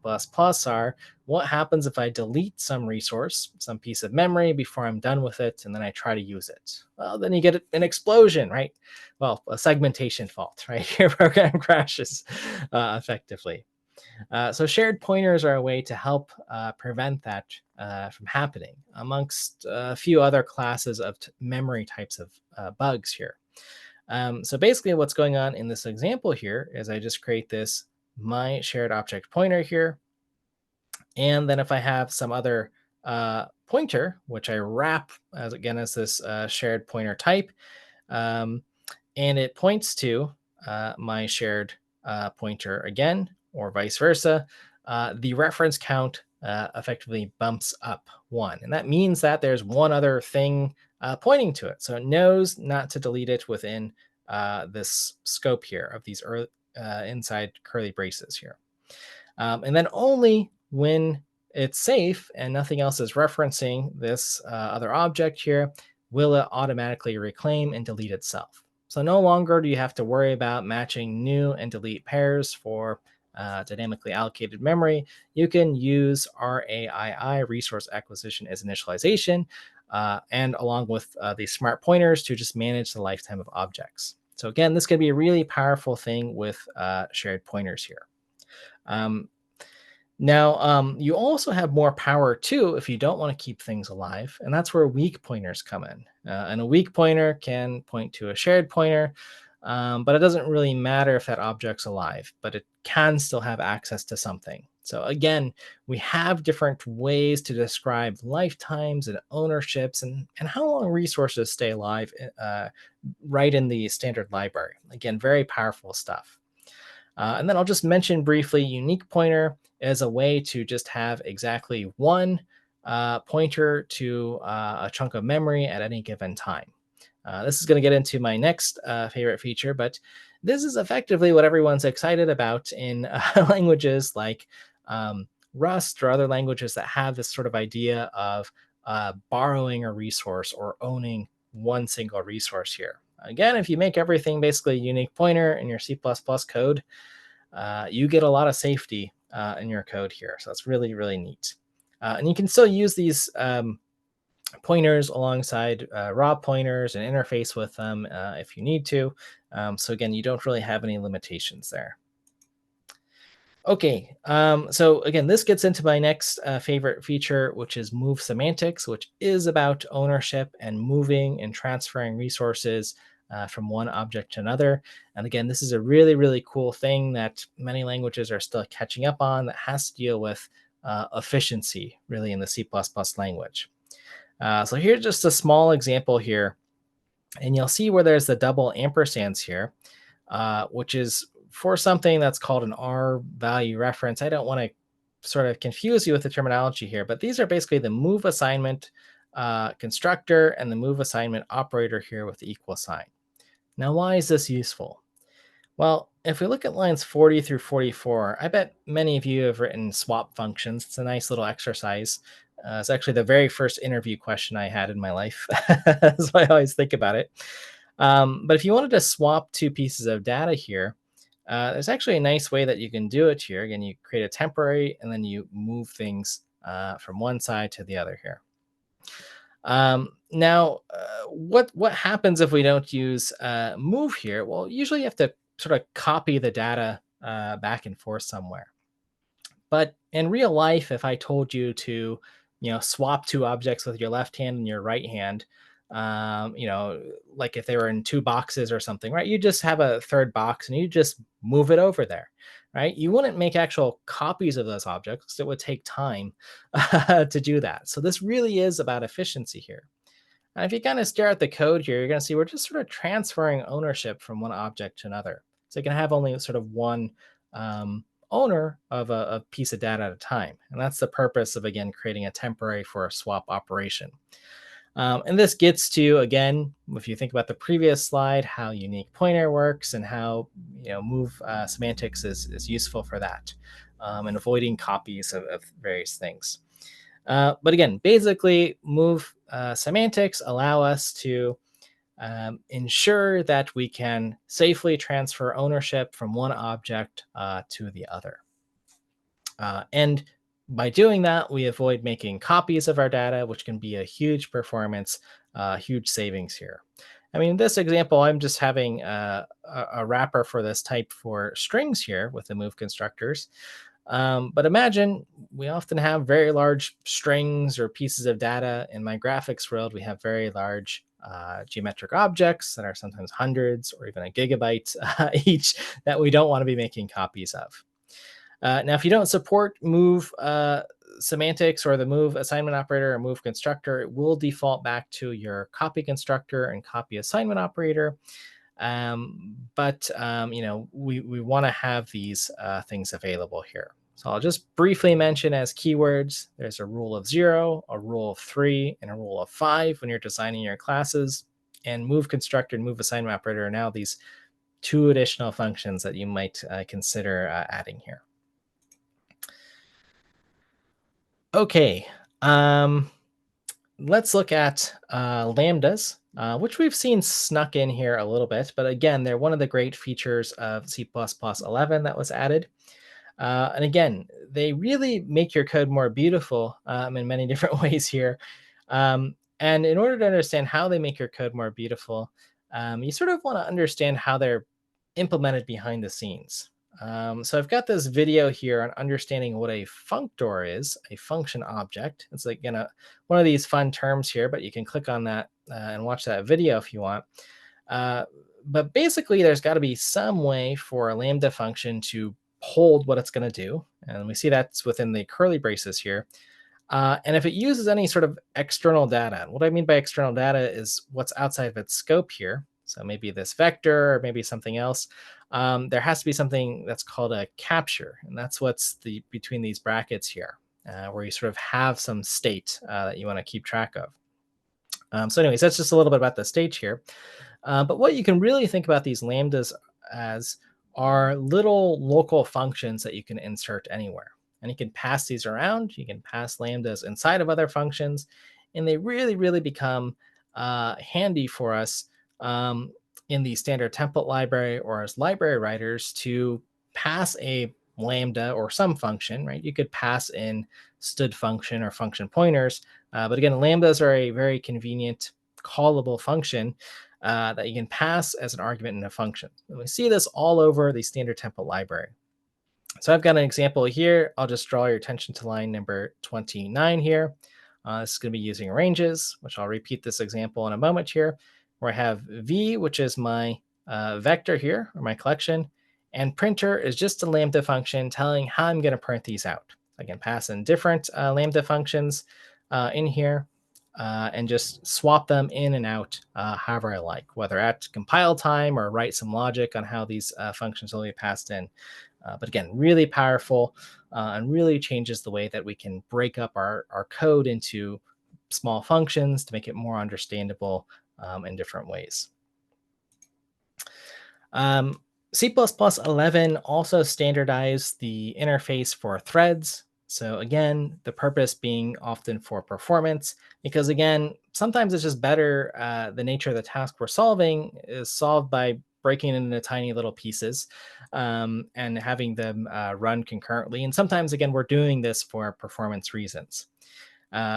Speaker 1: are what happens if I delete some resource, some piece of memory before I'm done with it, and then I try to use it? Well, then you get an explosion, right? Well, a segmentation fault, right? Your program crashes effectively. So shared pointers are a way to help prevent that from happening amongst a few other classes of memory types of bugs here. So basically what's going on in this example here is I just create this my shared object pointer here. And then if I have some other pointer, which I wrap as again as this shared pointer type, um, and it points to my shared pointer again, or vice versa, the reference count effectively bumps up one. And that means that there's one other thing pointing to it. So it knows not to delete it within this scope here of these inside curly braces here. And then only when it's safe and nothing else is referencing this other object here will it automatically reclaim and delete itself. So no longer do you have to worry about matching new and delete pairs for dynamically allocated memory. You can use RAII, resource acquisition, as initialization, and along with these smart pointers to just manage the lifetime of objects. So again, this can be a really powerful thing with shared pointers here. Now, you also have more power too if you don't want to keep things alive, and that's where weak pointers come in. And a weak pointer can point to a shared pointer, but it doesn't really matter if that object's alive, but it can still have access to something. So again, we have different ways to describe lifetimes and ownerships and how long resources stay alive right in the standard library. Again, very powerful stuff. And then I'll just mention briefly unique pointer as a way to just have exactly one pointer to a chunk of memory at any given time. This is going to get into my next favorite feature, but this is effectively what everyone's excited about in languages like Rust or other languages that have this sort of idea of borrowing a resource or owning one single resource here. Again, if you make everything basically a unique pointer in your C++ code, you get a lot of safety in your code here. So that's really, really neat. And you can still use these pointers alongside raw pointers and interface with them if you need to. So again, you don't really have any limitations there. Okay, so again, this gets into my next favorite feature, which is move semantics, which is about ownership and moving and transferring resources from one object to another. And again, this is a really, really cool thing that many languages are still catching up on that has to deal with efficiency, really, in the C++ language. So here's just a small example here. And you'll see where there's the double ampersands here, which is for something that's called an R value reference. I don't want to sort of confuse you with the terminology here, but these are basically the move assignment constructor and the move assignment operator here with the equal sign. Now, why is this useful? Well, if we look at lines 40 through 44, I bet many of you have written swap functions. It's a nice little exercise. It's actually the very first interview question I had in my life. So I always think about it. But if you wanted to swap two pieces of data here, there's actually a nice way that you can do it here. Again, you create a temporary and then you move things from one side to the other here. Now, what happens if we don't use move here? Well, usually you have to sort of copy the data back and forth somewhere. But in real life, if I told you to, swap two objects with your left hand and your right hand, like if they were in two boxes or something, right? You just have a third box and you just move it over there, right? You wouldn't make actual copies of those objects. It would take time to do that. So this really is about efficiency here. And if you kind of stare at the code here, you're going to see we're just sort of transferring ownership from one object to another. So you can have only sort of one owner of a piece of data at a time. And that's the purpose of, again, creating a temporary for a swap operation. And this gets to, again, if you think about the previous slide, how unique pointer works and how move semantics is useful for that, and avoiding copies of various things. But again, basically, move semantics allow us to ensure that we can safely transfer ownership from one object to the other. And by doing that, we avoid making copies of our data, which can be a huge performance, huge savings here. I mean, in this example, I'm just having a wrapper for this type for strings here with the move constructors. But imagine we often have very large strings or pieces of data. In my graphics world, we have very large geometric objects that are sometimes hundreds or even a gigabyte each that we don't want to be making copies of. Now, if you don't support move semantics or the move assignment operator or move constructor, it will default back to your copy constructor and copy assignment operator. But we want to have these things available here. So I'll just briefly mention as keywords, there's a rule of 0, a rule of 3, and a rule of 5 when you're designing your classes. And move constructor and move assignment operator are now these two additional functions that you might consider adding here. Okay, let's look at lambdas, which we've seen snuck in here a little bit. But again, they're one of the great features of C++11 that was added. And again, they really make your code more beautiful in many different ways here. And in order to understand how they make your code more beautiful, you sort of want to understand how they're implemented behind the scenes. So I've got this video here on understanding what a functor is, a function object. It's like one of these fun terms here, but you can click on that and watch that video if you want. But basically, there's got to be some way for a Lambda function to hold what it's going to do. And we see that's within the curly braces here. And if it uses any sort of external data, what I mean by external data is what's outside of its scope here. So maybe this vector or maybe something else. There has to be something that's called a capture. And that's what's between these brackets here, where you sort of have some state that you want to keep track of. So anyways, that's just a little bit about the stage here. But what you can really think about these lambdas as are little local functions that you can insert anywhere. And you can pass these around. You can pass lambdas inside of other functions. And they really, really become handy for us in the standard template library or as library writers to pass a lambda or some function, right? You could pass in std function or function pointers. But again, lambdas are a very convenient callable function that you can pass as an argument in a function. And we see this all over the standard template library. So I've got an example here. I'll just draw your attention to line number 29 here. This is going to be using ranges, which I'll repeat this example in a moment here, where I have v, which is my vector here, or my collection, and printer is just a lambda function telling how I'm going to print these out. I can pass in different lambda functions in here and just swap them in and out however I like, whether at compile time or write some logic on how these functions will be passed in. But again, really powerful and really changes the way that we can break up our code into small functions to make it more understandable in different ways. C++11 also standardized the interface for threads. So again, the purpose being often for performance, because again, sometimes it's just better, the nature of the task we're solving is solved by breaking it into tiny little pieces and having them run concurrently. And sometimes, again, we're doing this for performance reasons.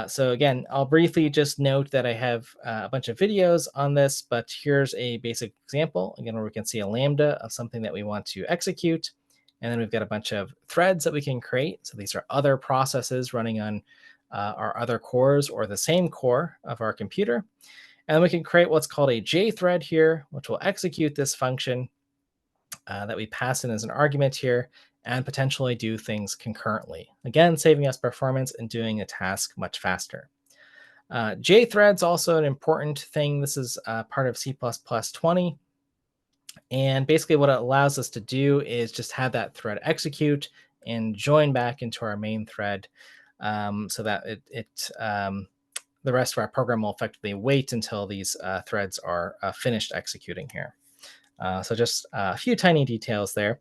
Speaker 1: So again, I'll briefly just note that I have a bunch of videos on this, but here's a basic example, again, where we can see a lambda of something that we want to execute. And then we've got a bunch of threads that we can create. So these are other processes running on our other cores or the same core of our computer. And we can create what's called a JThread here, which will execute this function that we pass in as an argument here and potentially do things concurrently. Again, saving us performance and doing a task much faster. JThread's also an important thing. This is part of C++20. And basically what it allows us to do is just have that thread execute and join back into our main thread so that the rest of our program will effectively wait until these threads are finished executing here. So just a few tiny details there.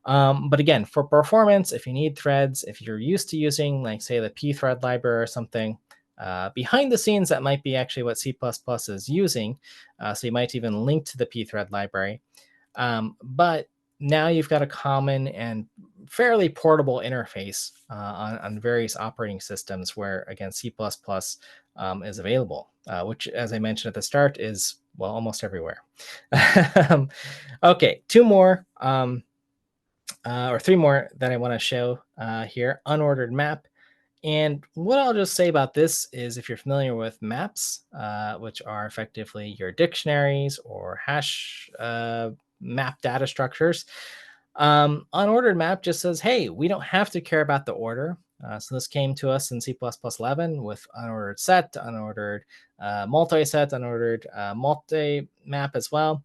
Speaker 1: But again, for performance, if you need threads, if you're used to using, like, say, the pthread library or something, behind the scenes, that might be actually what C++ is using. So you might even link to the pthread library. But now you've got a common and fairly portable interface on various operating systems where, again, C++ is available, which, as I mentioned at the start, is, well, almost everywhere. Okay, two more. Or three more that I want to show here. Unordered map. And what I'll just say about this is, if you're familiar with maps, which are effectively your dictionaries or hash map data structures, unordered map just says, hey, we don't have to care about the order. So this came to us in C++11 with unordered set, unordered multi-set, unordered multi-map as well.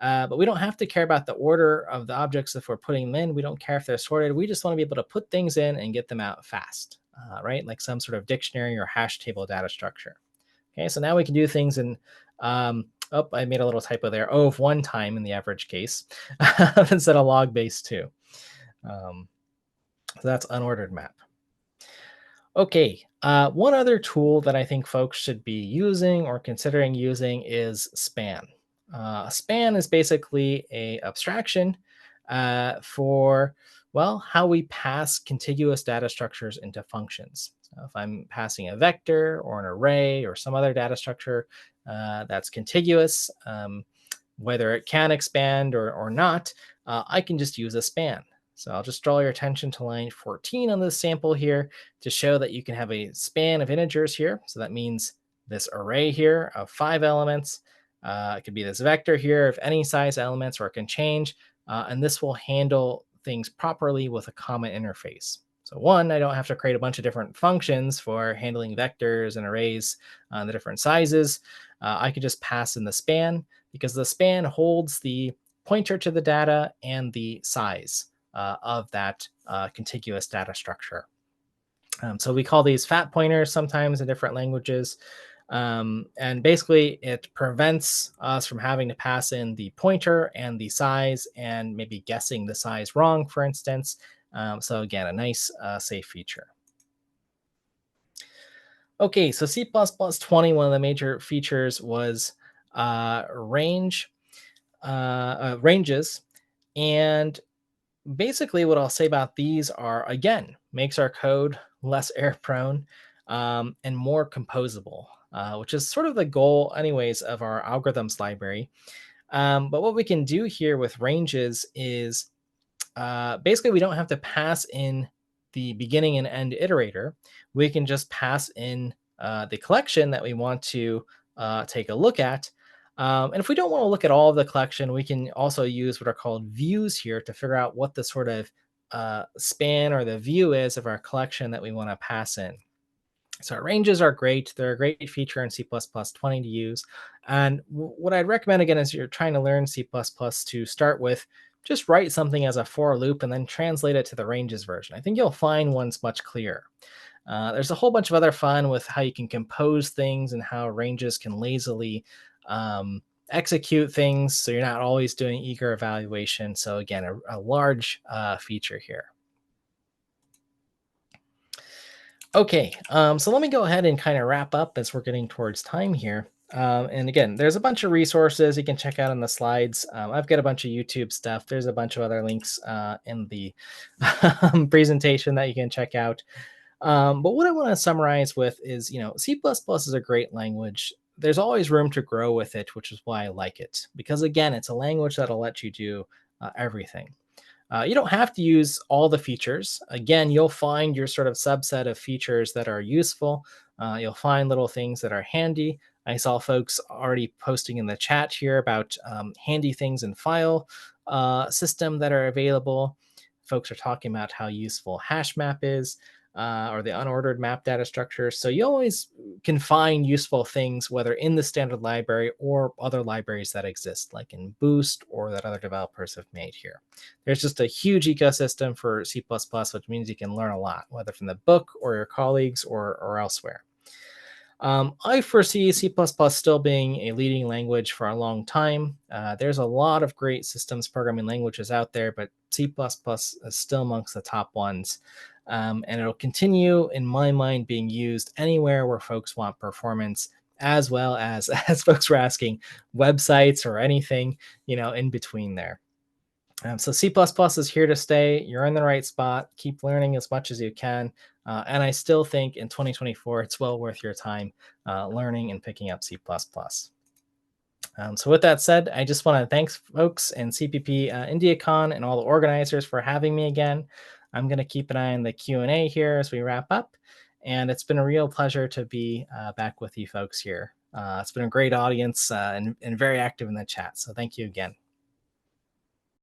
Speaker 1: But we don't have to care about the order of the objects if we're putting them in. We don't care if they're sorted. We just want to be able to put things in and get them out fast, right? Like some sort of dictionary or hash table data structure. Okay, so now we can do things in, oh, I made a little typo there. O of 1 time in the average case instead of log base 2. So that's unordered map. Okay, one other tool that I think folks should be using or considering using is span. Span is basically a abstraction for, well, how we pass contiguous data structures into functions. So if I'm passing a vector or an array or some other data structure that's contiguous, whether it can expand or not, I can just use a span. So I'll just draw your attention to line 14 on this sample here to show that you can have a span of integers here. So that means this array here of 5 elements. It could be this vector here of any size elements, or it can change. And this will handle things properly with a common interface. So one, I don't have to create a bunch of different functions for handling vectors and arrays on the different sizes. I could just pass in the span, because the span holds the pointer to the data and the size of that contiguous data structure. So we call these fat pointers sometimes in different languages. And basically, it prevents us from having to pass in the pointer and the size and maybe guessing the size wrong, for instance. So again, a nice safe feature. Okay, so C++20, one of the major features was ranges. And basically what I'll say about these are, again, makes our code less error prone and more composable, which is sort of the goal anyways of our algorithms library. But what we can do here with ranges is basically we don't have to pass in the beginning and end iterator. We can just pass in the collection that we want to take a look at. And if we don't want to look at all of the collection, we can also use what are called views here to figure out what the sort of span or the view is of our collection that we want to pass in. So ranges are great. They're a great feature in C++20 to use. And what I'd recommend, again, is you're trying to learn C++ to start with, just write something as a for loop and then translate it to the ranges version. I think you'll find one's much clearer. There's a whole bunch of other fun with how you can compose things and how ranges can lazily execute things, so you're not always doing eager evaluation. So again, a large feature here. Okay, so let me go ahead and kind of wrap up as we're getting towards time here. And again, there's a bunch of resources you can check out on the slides. I've got a bunch of YouTube stuff. There's a bunch of other links in the presentation that you can check out. But what I want to summarize with is, C++ is a great language. There's always room to grow with it, which is why I like it. Because again, it's a language that'll let you do everything. You don't have to use all the features. Again, you'll find your sort of subset of features that are useful. You'll find little things that are handy. I saw folks already posting in the chat here about handy things in file system that are available. Folks are talking about how useful hash map is, or the unordered map data structure. So you always can find useful things, whether in the standard library or other libraries that exist, like in Boost or that other developers have made here. There's just a huge ecosystem for C++, which means you can learn a lot, whether from the book or your colleagues or elsewhere. I foresee C++ still being a leading language for a long time. There's a lot of great systems programming languages out there, but C++ is still amongst the top ones. And it'll continue, in my mind, being used anywhere where folks want performance, as well as, as folks were asking, websites or anything, in between there. So C++ is here to stay. You're in the right spot. Keep learning as much as you can. And I still think in 2024, it's well worth your time learning and picking up C++. So with that said, I just want to thank folks in CPP IndiaCon and all the organizers for having me again. I'm going to keep an eye on the Q&A here as we wrap up. And it's been a real pleasure to be back with you folks here. It's been a great audience and very active in the chat. So thank you again.